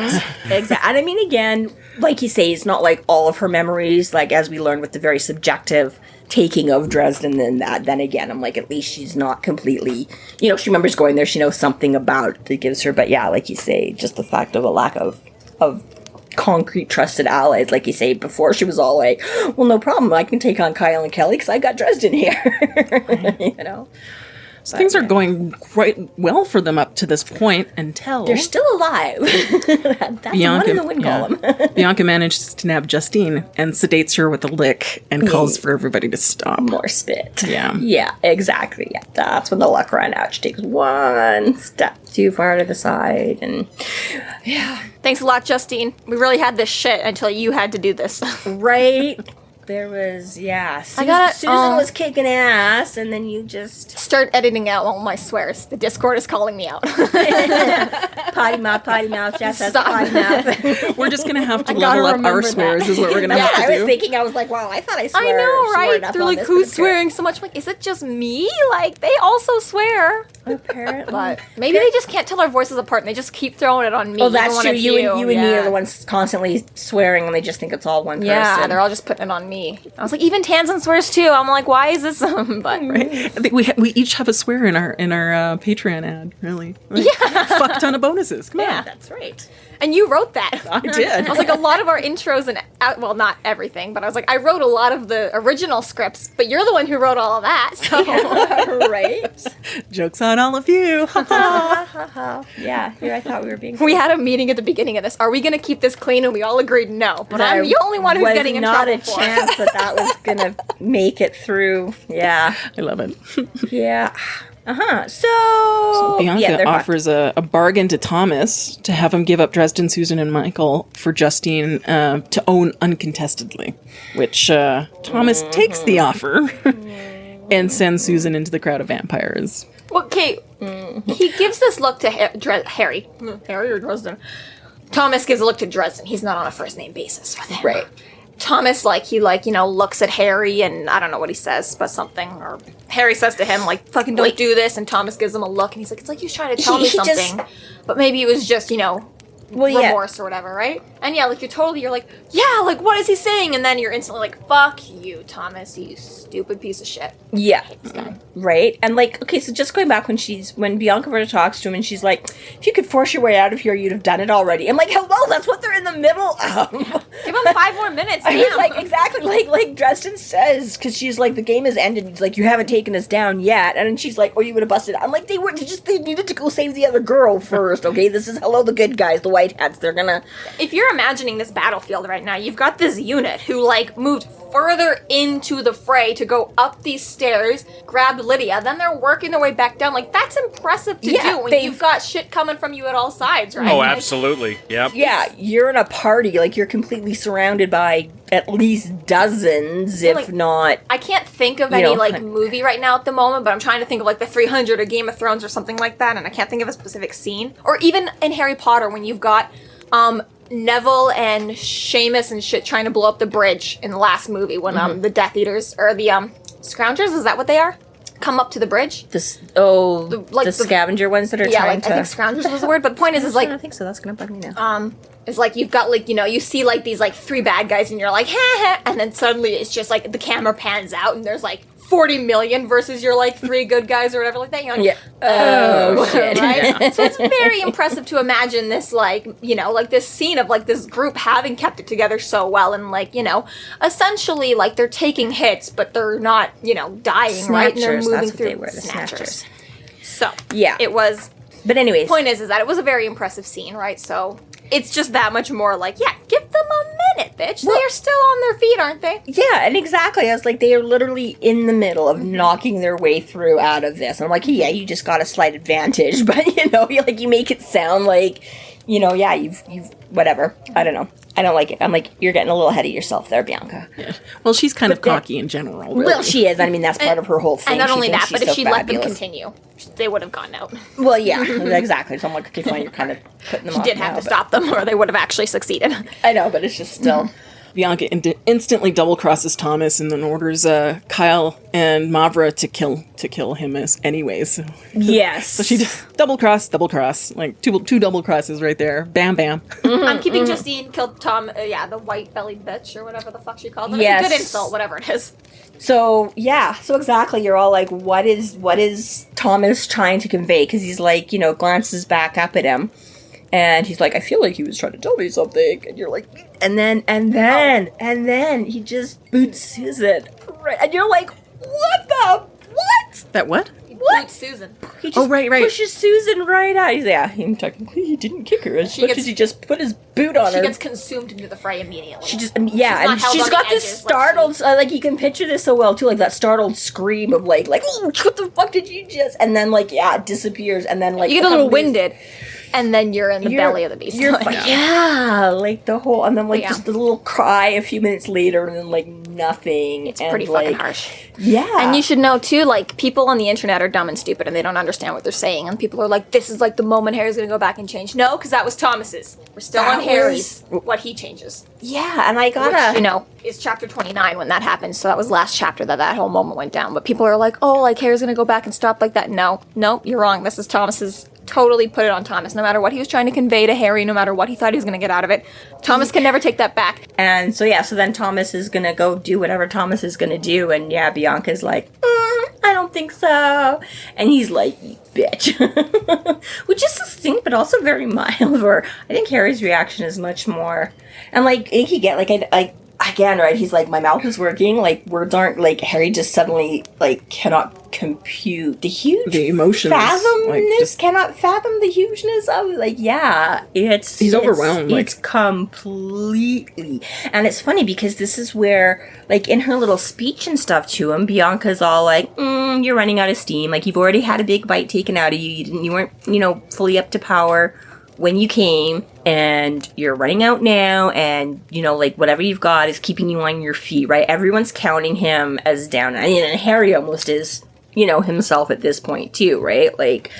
Exactly. And I mean, again, like you say, it's not like all of her memories, like as we learned with the very subjective taking of Dresden and that. Then again, I'm like, at least she's not completely, you know, she remembers going there, she knows something about it that gives her, but yeah, like you say, just the fact of a lack of concrete trusted allies, like you say, before she was all like, well, no problem, I can take on Kyle and Kelly because I got Dresden here. You know? So things are going quite well for them up to this point until... They're still alive. That's Bianca, one in the win column. Bianca manages to nab Justine and sedates her with a lick and calls for everybody to stop. More spit. Yeah. Yeah, exactly. Yeah, that's when the luck ran out. She takes one step too far to the side and... Yeah. Thanks a lot, Justine. We really had this shit until you had to do this. Right? There was, Susan was kicking ass, and then you just... Start editing out all my swears. The Discord is calling me out. Potty mouth, Jess has potty mouth. We're just going to have to level up our swears is what we're going to have to do. I was thinking, I was like, wow, I thought I swore. I know, right? They're like, who's swearing trip. so much? I'm like, is it just me? Like, they also swear. Apparently. But maybe they just can't tell our voices apart and they just keep throwing it on me. Oh, that's true. You and me Yeah. are the ones constantly swearing, and they just think it's all one person. Yeah, they're all just putting it on me. I was like, even Tansenn swears too. I'm like, why is this? But right. I think we each have a swear in our Patreon ad. Really, like, fuck ton of bonuses. Come on, that's right. And you wrote that. I did. I was like, a lot of our intros and well, not everything, but I was like, I wrote a lot of the original scripts, but you're the one who wrote all of that. So Right. Jokes on all of you. Yeah. Here I thought we were being. We had a meeting at the beginning of this. Are we going to keep this clean? And we all agreed no. But I'm the only one who's getting in trouble. Not a chance that was gonna make it through. Yeah. I love it. Yeah. So Bianca offers a bargain to Thomas to have him give up Dresden, Susan, and Michael for Justine to own uncontestedly, which Thomas takes the offer and sends Susan into the crowd of vampires. Okay, he gives this look to Harry. Harry or Dresden? Thomas gives a look to Dresden. He's not on a first name basis with him. Right. Thomas, looks at Harry and I don't know what he says, but something. Or Harry says to him, like, fucking don't do this. And Thomas gives him a look and he's like, it's like he was trying to tell me something. But maybe it was just, remorse or whatever, right? And yeah, like, you're like, yeah, like, what is he saying? And then you're instantly like, fuck you, Thomas, you stupid piece of shit. Yeah. This guy. Right? And like, okay, so just going back when Bianca Verta talks to him and she's like, if you could force your way out of here, you'd have done it already. I'm like, hello, that's what they're in the middle of. Give him 5 more minutes. And he's like, exactly, like Dresden says, because she's like, the game has ended. He's like, you haven't taken us down yet. And then she's like, oh, you would have busted. I'm like, they needed to go save the other girl first, okay? This is hello, the good guys, the white hats. They're gonna... If you're imagining this battlefield right now, you've got this unit who, like, moved further into the fray to go up these stairs, grabbed Lydia, then they're working their way back down. Like, that's impressive to do when you've got shit coming from you at all sides, right? Oh, like, absolutely. Yep. Yeah, you're in a party, like, you're completely surrounded by at least dozens, if not... I can't think of any, movie right now at the moment, but I'm trying to think of, like, the 300 or Game of Thrones or something like that, and I can't think of a specific scene. Or even in Harry Potter, when you've got, Neville and Seamus and shit trying to blow up the bridge in the last movie when the Death Eaters or the Scroungers, is that what they are? Come up to the bridge. The scavenger ones that are trying to... I think Scroungers was the word, but the point is like... I don't think so, that's gonna bug me now. It's like you've got like, you see like these like 3 bad guys and you're like, ha ha, and then suddenly it's just like the camera pans out and there's like 40 million versus your like 3 good guys or whatever like that. You're like, Yeah. Oh, shit. Right? So it's very impressive to imagine this, like, you know, like this scene of like this group having kept it together so well, and like, you know, essentially like they're taking hits, but they're not, you know, dying, right? And they're Snatchers, moving that's what through they were, the snatchers. So Yeah. it was. But anyways. Point is that it was a very impressive scene, right? So it's just that much more like, yeah, give them a minute, bitch. Well- They are still on their feet, aren't they? Yeah, and exactly. I was like, they are literally in the middle of knocking their way through out of this. And I'm like, yeah, you just got a slight advantage, but you know, you make it sound like, you know, yeah, you've whatever. I don't know. I don't like it. I'm like, you're getting a little ahead of yourself there, Bianca. Yeah. Well, she's kind of cocky in general, really. Well, she is. I mean, that's part of her whole thing. And not She only thinks that, but she's if so she'd let them fabulous. continue, they would have gotten out. Well, yeah, exactly. So I'm like, okay, fine, you're kind of putting them She off did have now, to but- stop them, or they would have actually succeeded. I know, but it's just still. Bianca instantly double crosses Thomas and then orders Kyle and Mavra to kill him anyways. Yes. So she just double cross, like two double crosses right there. Bam, bam. I'm keeping Justine killed Tom, the white-bellied bitch, or whatever the fuck she called him. Yes. It's a good insult, whatever it is. So yeah, so exactly, you're all like, what is Thomas trying to convey? Because he's like, you know, glances back up at him, and he's like, I feel like he was trying to tell me something, and you're like, and then he just boots Susan, right? And you're like, what? That what? He What? booed Susan. He just right. pushes Susan right out. He's technically he didn't kick her as She much gets- as he just put his boot on She her. gets consumed into the fray immediately. She just, She's not and held she's on got the this edges, startled, like you can picture this so well too, like that startled scream of like, "Ooh, what the fuck did you just?" And then like, yeah, it disappears, and then like You get a little couple days- winded, and then you're in the belly of the beast. You're yeah, like the whole, and then like Yeah. just the little cry a few minutes later, and then like nothing. It's and, pretty like, fucking harsh. Yeah, And you should know too, like, people on the internet are dumb and stupid and they don't understand what they're saying. And people are like, this is like the moment Harry's gonna go back and change. No, because that was Thomas's. We're still That on Harry's. What he changes. yeah, and I gotta, Which, you know, is chapter 29 when that happens. So that was last chapter that whole moment went down. But people are like, oh, like Harry's gonna go back and stop like that. No, you're wrong. This is Thomas's. Totally put it on Thomas. No matter what he was trying to convey to Harry, no matter what he thought he was gonna get out of it, Thomas can never take that back. And so yeah, so then Thomas is gonna go do whatever Thomas is gonna do, and yeah, Bianca's like, I don't think so, and he's like, you bitch, which is succinct but also very mild. Or I think Harry's reaction is much more, and like I think you get like I again, right? He's like, my mouth is working, like words aren't like Harry just suddenly like cannot compute the emotions, fathomness, like, just- cannot fathom the hugeness of it. Like, yeah, He's overwhelmed, like- It's completely, and it's funny because this is where, like, in her little speech and stuff to him, Bianca's all like, "You're running out of steam. Like, you've already had a big bite taken out of you. You weren't, you know, fully up to power when you came, and you're running out now, and, you know, like, whatever you've got is keeping you on your feet, right? Everyone's counting him as down, and Harry almost is, you know, himself at this point, too, right? Like,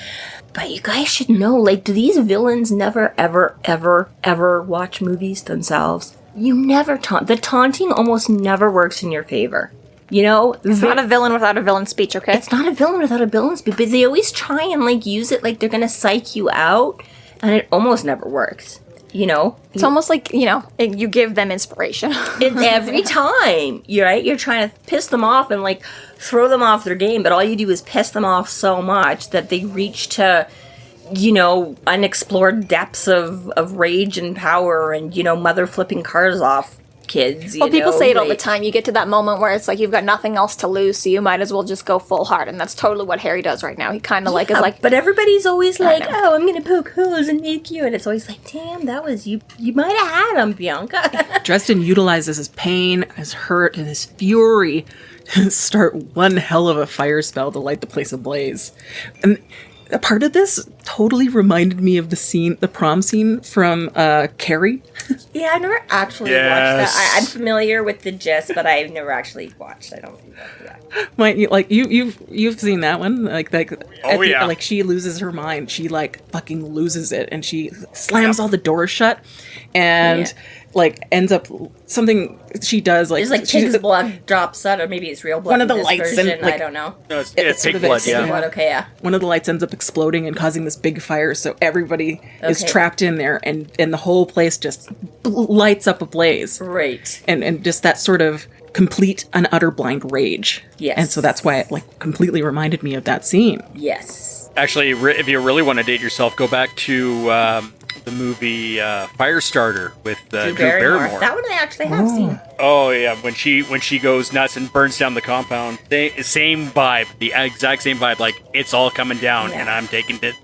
but you guys should know, like, do these villains never, ever, ever, ever watch movies themselves? You never taunt. The taunting almost never works in your favor. You know? It's not a villain without a villain speech, okay? It's not a villain without a villain speech, but they always try and, like, use it like they're gonna psych you out, and it almost never works. You know? It's almost like, you know, you give them inspiration. It's every time, you're right? You're trying to piss them off and, like, throw them off their game, but all you do is piss them off so much that they reach to, you know, unexplored depths of rage and power and, you know, mother flipping cars off kids. Well, people say it all the like- time. You get to that moment where it's like you've got nothing else to lose, so you might as well just go full hard. And that's totally what Harry does right now. He kind of like is like, but everybody's always I like, know. oh, I'm gonna poke holes and make you, and it's always like, damn, that was you might have had him, Bianca. Dresden utilizes his pain, his hurt, and his fury to start one hell of a fire spell to light the place ablaze. And a part of this totally reminded me of the prom scene from Carrie. Yeah, I've never actually watched that. I'm familiar with the gist, but I've never actually watched. I don't think that. Yeah. You've seen that one, like yeah. like she loses her mind, she like fucking loses it, and she slams all the doors shut, and like ends up something she does like There's like pig's blood drops out, or maybe it's real blood. One of in the this lights version, and, like- I don't know. No, it's It's sort pig of blood, it. yeah. Blood, okay, yeah. one of the lights ends up exploding and causing this big fire, so everybody is Okay. trapped in there, and the whole place just lights up ablaze. Right. And just that sort of complete and utter blind rage. Yes. And so that's why it like completely reminded me of that scene. Yes. Actually, if you really want to date yourself, go back to the movie Firestarter with Drew Barrymore. That one I actually have seen. Oh yeah, when she goes nuts and burns down the compound, same vibe, the exact same vibe. Like it's all coming down, and I'm taking it.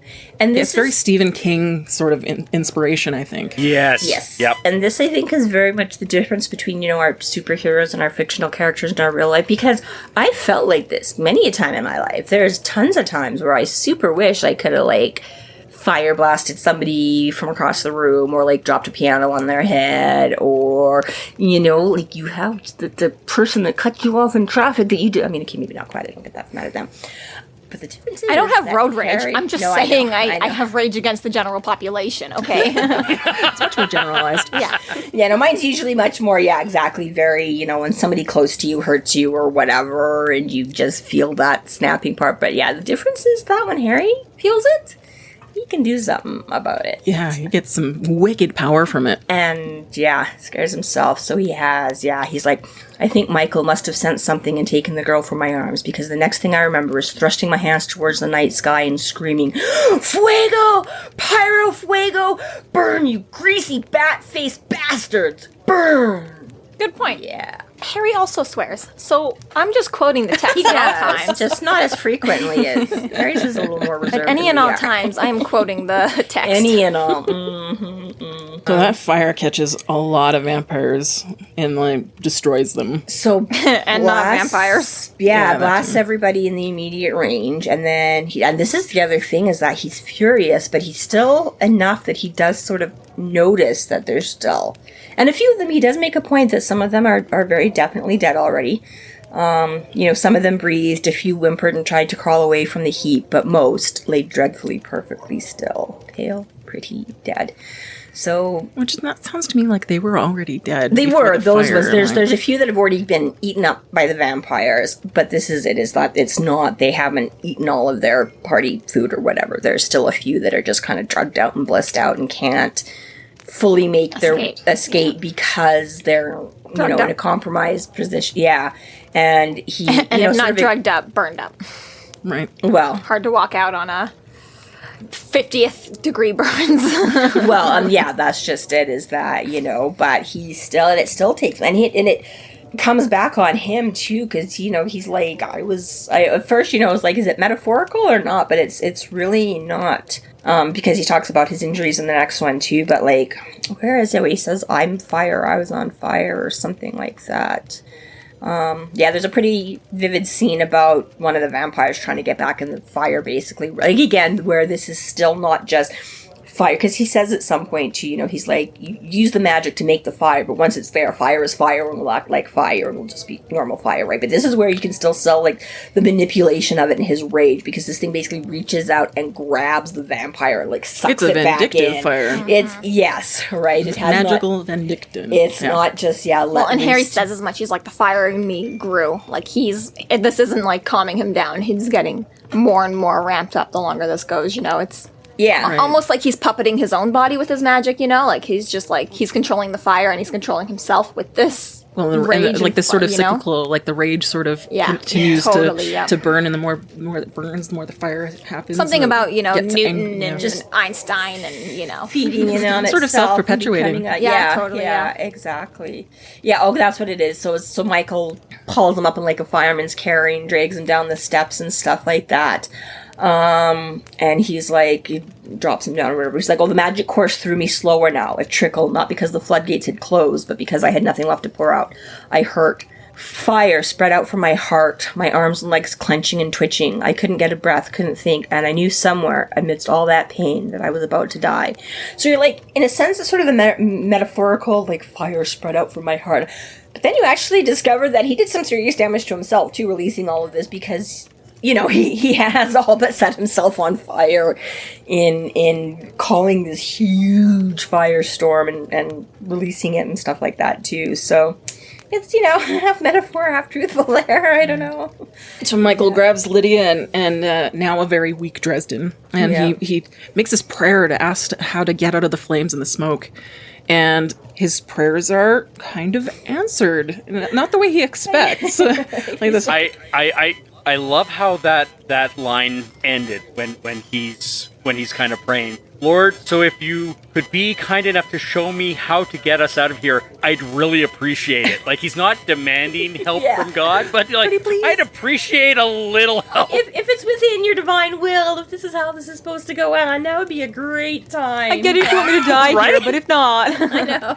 And this It's very Stephen King sort of inspiration, I think. Yes. Yep. And this, I think, is very much the difference between, our superheroes and our fictional characters in our real life, because I felt like this many a time in my life. There's tons of times where I super wish I could have, like, fire blasted somebody from across the room, or, like, dropped a piano on their head, or, like, you have the person that cut you off in traffic that you do. I mean, okay, maybe not quite. I don't get that mad at them. But the difference is I don't have that road rage. Harry- I'm just No, saying I know. I have rage against the general population, okay? It's much more generalized. Yeah. Yeah, no, mine's usually much more, exactly, very, when somebody close to you hurts you or whatever, and you just feel that snapping part. But yeah, the difference is that when Harry feels it, he can do something about it. Yeah, you get some wicked power from it. And scares himself. So he has, he's like, I think Michael must have sensed something and taken the girl from my arms, because the next thing I remember is thrusting my hands towards the night sky and screaming, Fuego! Pyro Fuego! Burn, you greasy bat-faced bastards! Burn! Good point. Yeah. Harry also swears, so I'm just quoting the text at all times. Just not as frequently as Harry's is a little more reserved. At any than and we all are. times, I am quoting the text. Any and all. So that fire catches a lot of vampires and like destroys them. So And not vampires. Yeah, that blasts too. everybody in the immediate range, and then and this is the other thing, is that he's furious, but he's still enough that he does sort of notice that they're still. And a few of them, he does make a point that some of them are very definitely dead already. Some of them breathed, a few whimpered and tried to crawl away from the heat, but most lay dreadfully perfectly still, pale, pretty, dead. So That sounds to me like they were already dead. they before were. the Those fire, was like- there's a few that have already been eaten up by the vampires, but this is that it's not, they haven't eaten all of their party food or whatever. There's still a few that are just kind of drugged out and blissed out and can't fully make their escape because they're Drugged in up. a compromised position. Yeah. And he And if sort not of- drugged up, burned up. Right. well Hard to walk out on a 50th degree burns. that's just it, is that, but he's still, and it still takes, and it comes back on him too, because, he's like, at first, I was like, is it metaphorical or not? But it's really not, because he talks about his injuries in the next one too, but like, where is it where he says, I'm fire, I was on fire, or something like that. There's a pretty vivid scene about one of the vampires trying to get back in the fire, basically. Like, again, where this is still not just fire, because he says at some point too, he's like, you use the magic to make the fire, but once it's there, fire is fire, and will act like fire, and will just be normal fire, right? But this is where you can still sell, like, the manipulation of it in his rage, because this thing basically reaches out and grabs the vampire, like, sucks It's a it back vindictive in. fire. It's, yes, right? It has Magical vindictive. It's not just, Well, and Harry says as much. He's like, the fire in me grew. Like, this isn't like calming him down. He's getting more and more ramped up the longer this goes, It's yeah. Right. almost like he's puppeting his own body with his magic, Like, he's just like, he's controlling the fire and he's controlling himself with this rage. Like this sort of you know? cyclical, like the rage sort of Yeah. continues Totally, yeah. to burn, and the more it burns, the more the fire happens. Something and about, gets Newton and just Einstein and, feeding in on Sort of itself, self-perpetuating. and becoming Yeah, totally, yeah. Exactly. Yeah, that's what it is. So Michael hauls him up in like a fireman's carry and drags him down the steps and stuff like that. And he's like, he drops him down or whatever. He's like, the magic coursed through me slower now. It trickled, not because the floodgates had closed, but because I had nothing left to pour out. I hurt. Fire spread out from my heart, my arms and legs clenching and twitching. I couldn't get a breath, couldn't think, and I knew somewhere, amidst all that pain, that I was about to die. So you're like, in a sense, it's sort of the metaphorical, like, fire spread out from my heart. But then you actually discover that he did some serious damage to himself, too, releasing all of this, because, he has all but set himself on fire in calling this huge firestorm and releasing it and stuff like that, too. So it's, half metaphor, half truthful there. I don't know. So Michael grabs Lydia and now a very weak Dresden, and he makes this prayer to ask how to get out of the flames and the smoke. And his prayers are kind of answered. Not the way he expects. Like this. I love how that line ended when he's kind of praying. Lord, so if you could be kind enough to show me how to get us out of here, I'd really appreciate it. Like, he's not demanding help from God, but like, I'd appreciate a little help. If it's within your divine will, if this is how this is supposed to go on, that would be a great time. I get it if you want me to die here, but if not. I know.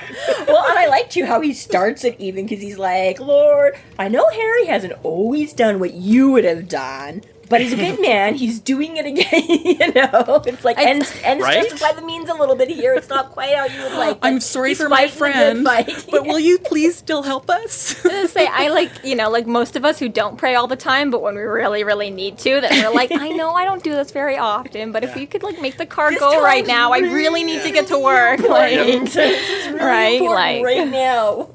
Well, and I liked you how he starts it even, because he's like, Lord, I know Harry hasn't always done what you would have done, but he's a good man. He's doing it again, you know. It's like ends justify the means a little bit here. It's not quite how you would like. I'm sorry for my friend, but will you please still help us? I was gonna say, I like most of us who don't pray all the time, but when we really, really need to, then we're like, I know I don't do this very often, but if you could like make the car go right now, I really need to get to work. Like, this is really important right now.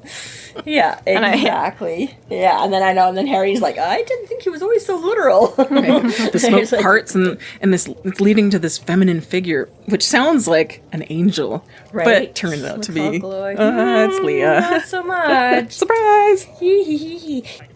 Yeah, exactly. And then and then Harry's like, I didn't think he was always so literal. The smoke parts and this it's leading to this feminine figure, which sounds like an angel, but it turns out to be it's Leah. Not so much. Surprise!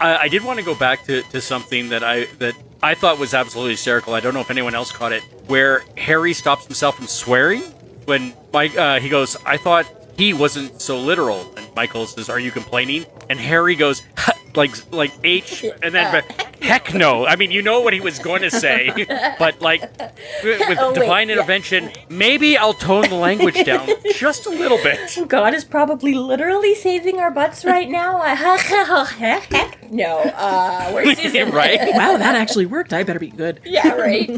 I did want to go back to something that I thought was absolutely hysterical. I don't know if anyone else caught it, where Harry stops himself from swearing when he goes, I thought he wasn't so literal. And Michael says, are you complaining? And Harry goes, like H, and then, heck no. I mean, you know what he was going to say, but like, with divine intervention, maybe I'll tone the language down just a little bit. God is probably literally saving our butts right now. Heck no. Where's Susan? Right? Wow, that actually worked. I better be good. Yeah, right.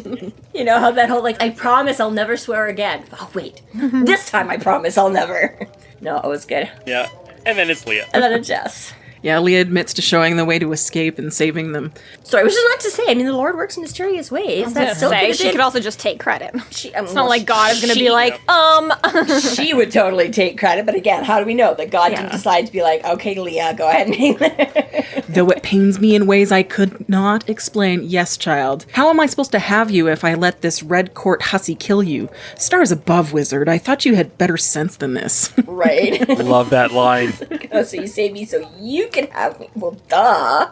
You know how that whole, like, I promise I'll never swear again. Oh, wait. This time I promise I'll never. No, it was good. Yeah. And then it's Leah. And then it's Jess. Yeah, Leah admits to showing the way to escape and saving them. Sorry, which is not to say, I mean, the Lord works in mysterious ways. That's still say, she could also just take credit. It's not like God is going to be like, She would totally take credit, but again, how do we know that God didn't decide to be like, okay, Leah, go ahead and name it? Though it pains me in ways I could not explain. Yes, child. How am I supposed to have you if I let this red court hussy kill you? Stars above, wizard. I thought you had better sense than this. Right. Love that line. So you save me so you can have me. Well, duh.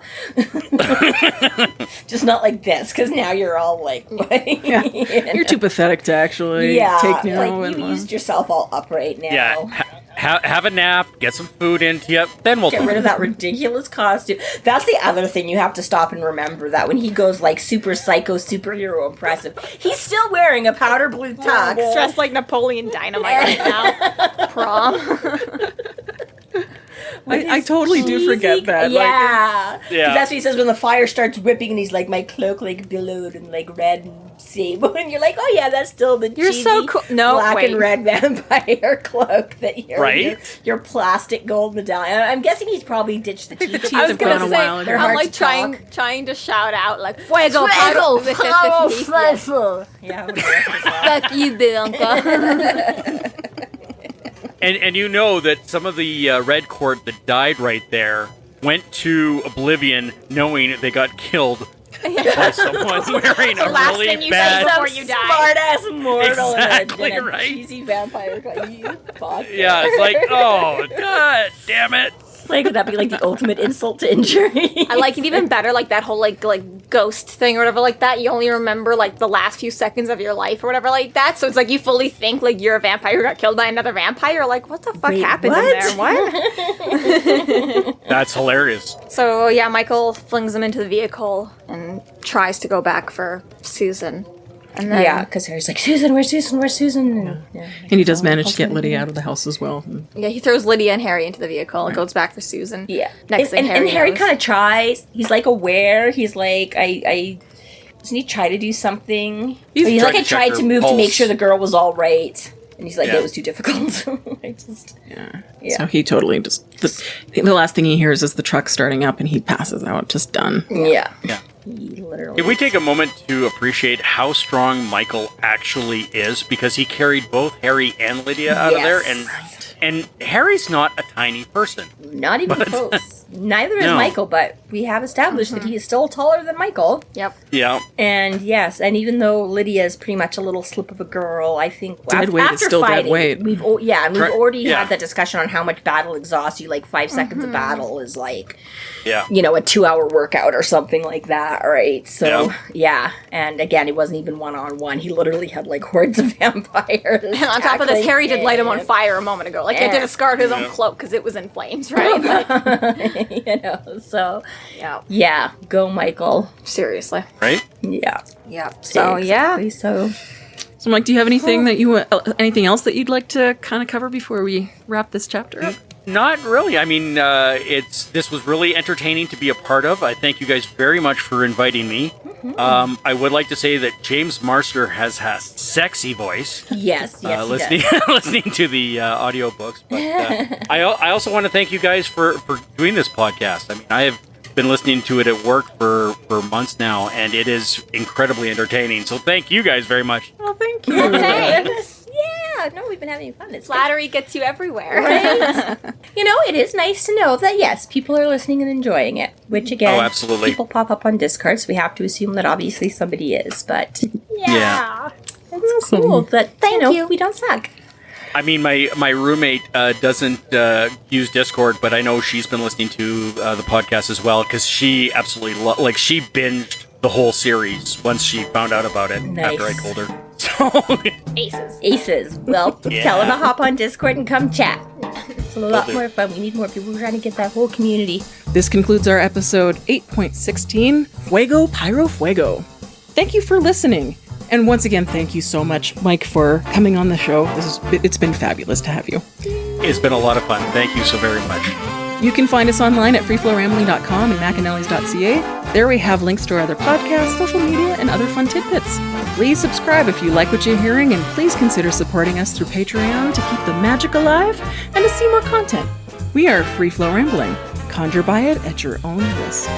Just not like this, because now you're all like, what? You're too pathetic to actually take no. Like, you used yourself all up right now. Yeah. Have a nap, get some food into you, then we'll get rid of that ridiculous costume. That's the other thing you have to stop and remember, that when he goes like super psycho, superhero impressive, he's still wearing a powder blue tux. Dressed like Napoleon Dynamite right now. Prom. I totally do forget that. Yeah. Like, yeah. That's what he says when the fire starts whipping and he's like, my cloak like billowed and like red and sable. And you're like, oh yeah, that's still the cheesy so cool. No, black and red vampire cloak that you're your plastic gold medallion. I'm guessing he's probably ditched the teeth. I was going to say, I'm like trying to shout out like, Fuego, Pyro, Fuego. Yeah. Fuck you, Bianca. And you know that some of the Red Court that died right there went to oblivion knowing they got killed by someone wearing a really bad... before you die. Smart-ass mortal exactly and a right. cheesy vampire. You fuck. Yeah, it's like, oh, god damn it. Like, would that be like the ultimate insult to injury? I like it even better, like that whole like ghost thing or whatever like that. You only remember like the last few seconds of your life or whatever like that. So it's like you fully think like you're a vampire who got killed by another vampire. Like, what the fuck happened in there? What? That's hilarious. So yeah, Michael flings him into the vehicle and tries to go back for Susan. And then, because Harry's like, Susan, where's Susan? Where's Susan? And he does manage to get Lydia out of the house as well. Yeah, he throws Lydia and Harry into the vehicle and goes back for Susan. Yeah. Next thing Harry kind of tries. He's like aware. He's like, doesn't he try to do something? He's like, I tried to move to make sure the girl was all right. And he's like, that was too difficult. So he totally just... The last thing he hears is the truck starting up and he passes out, just done. Yeah. Literally. If we take a moment to appreciate how strong Michael actually is, because he carried both Harry and Lydia out of there, and Harry's not a tiny person. Not even close. Neither is Michael, but we have established that he is still taller than Michael. Yep. Yeah. And yes, and even though Lydia is pretty much a little slip of a girl, I think Dead weight is still dead weight. We've already Yeah. had that discussion on how much battle exhausts you. Like 5 seconds of battle is like, Yeah. you know, a 2-hour workout or something like that, right? So yeah, and again, it wasn't even 1-on-1. He literally had like hordes of vampires. And on top of this, Harry did light him on fire a moment ago. Like, it did a scar to his own cloak because it was in flames, right? Like, you know, so yeah. yeah, go Michael. Seriously. Right? Yeah. Yep. So, yeah. Exactly. So, Mike, do you have anything anything else that you'd like to kind of cover before we wrap this chapter up? Not really. I mean, this was really entertaining to be a part of. I thank you guys very much for inviting me. I would like to say that James Marster has a sexy voice. Yes, he listening does. listening to the audiobooks. But I also want to thank you guys for doing this podcast. I mean, I have been listening to it at work for months now, and it is incredibly entertaining. So thank you guys very much. Oh, thank you. Thanks. Yeah, no, we've been having fun. It's Flattery gets you everywhere. right. You know, it is nice to know that, yes, people are listening and enjoying it, which, again, absolutely. people pop up on Discord, so we have to assume that obviously somebody is, but Yeah. it's cool that, we don't suck. I mean, my roommate doesn't use Discord, but I know she's been listening to the podcast as well because she absolutely she binged the whole series once she found out about it after I told her. So Aces. Well, tell them to hop on Discord and come chat. It's a lot more fun. We need more people. We're trying to get that whole community. This concludes our episode 8.16, Fuego, Pyro, Fuego. Thank you for listening. And once again, thank you so much, Mike, for coming on the show. It's been fabulous to have you. It's been a lot of fun. Thank you so very much. You can find us online at freeflowrambling.com and McAnally's.ca. There we have links to our other podcasts, social media, and other fun tidbits. Please subscribe if you like what you're hearing, and please consider supporting us through Patreon to keep the magic alive and to see more content. We are Free Flow Rambling. Conjure by it at your own risk.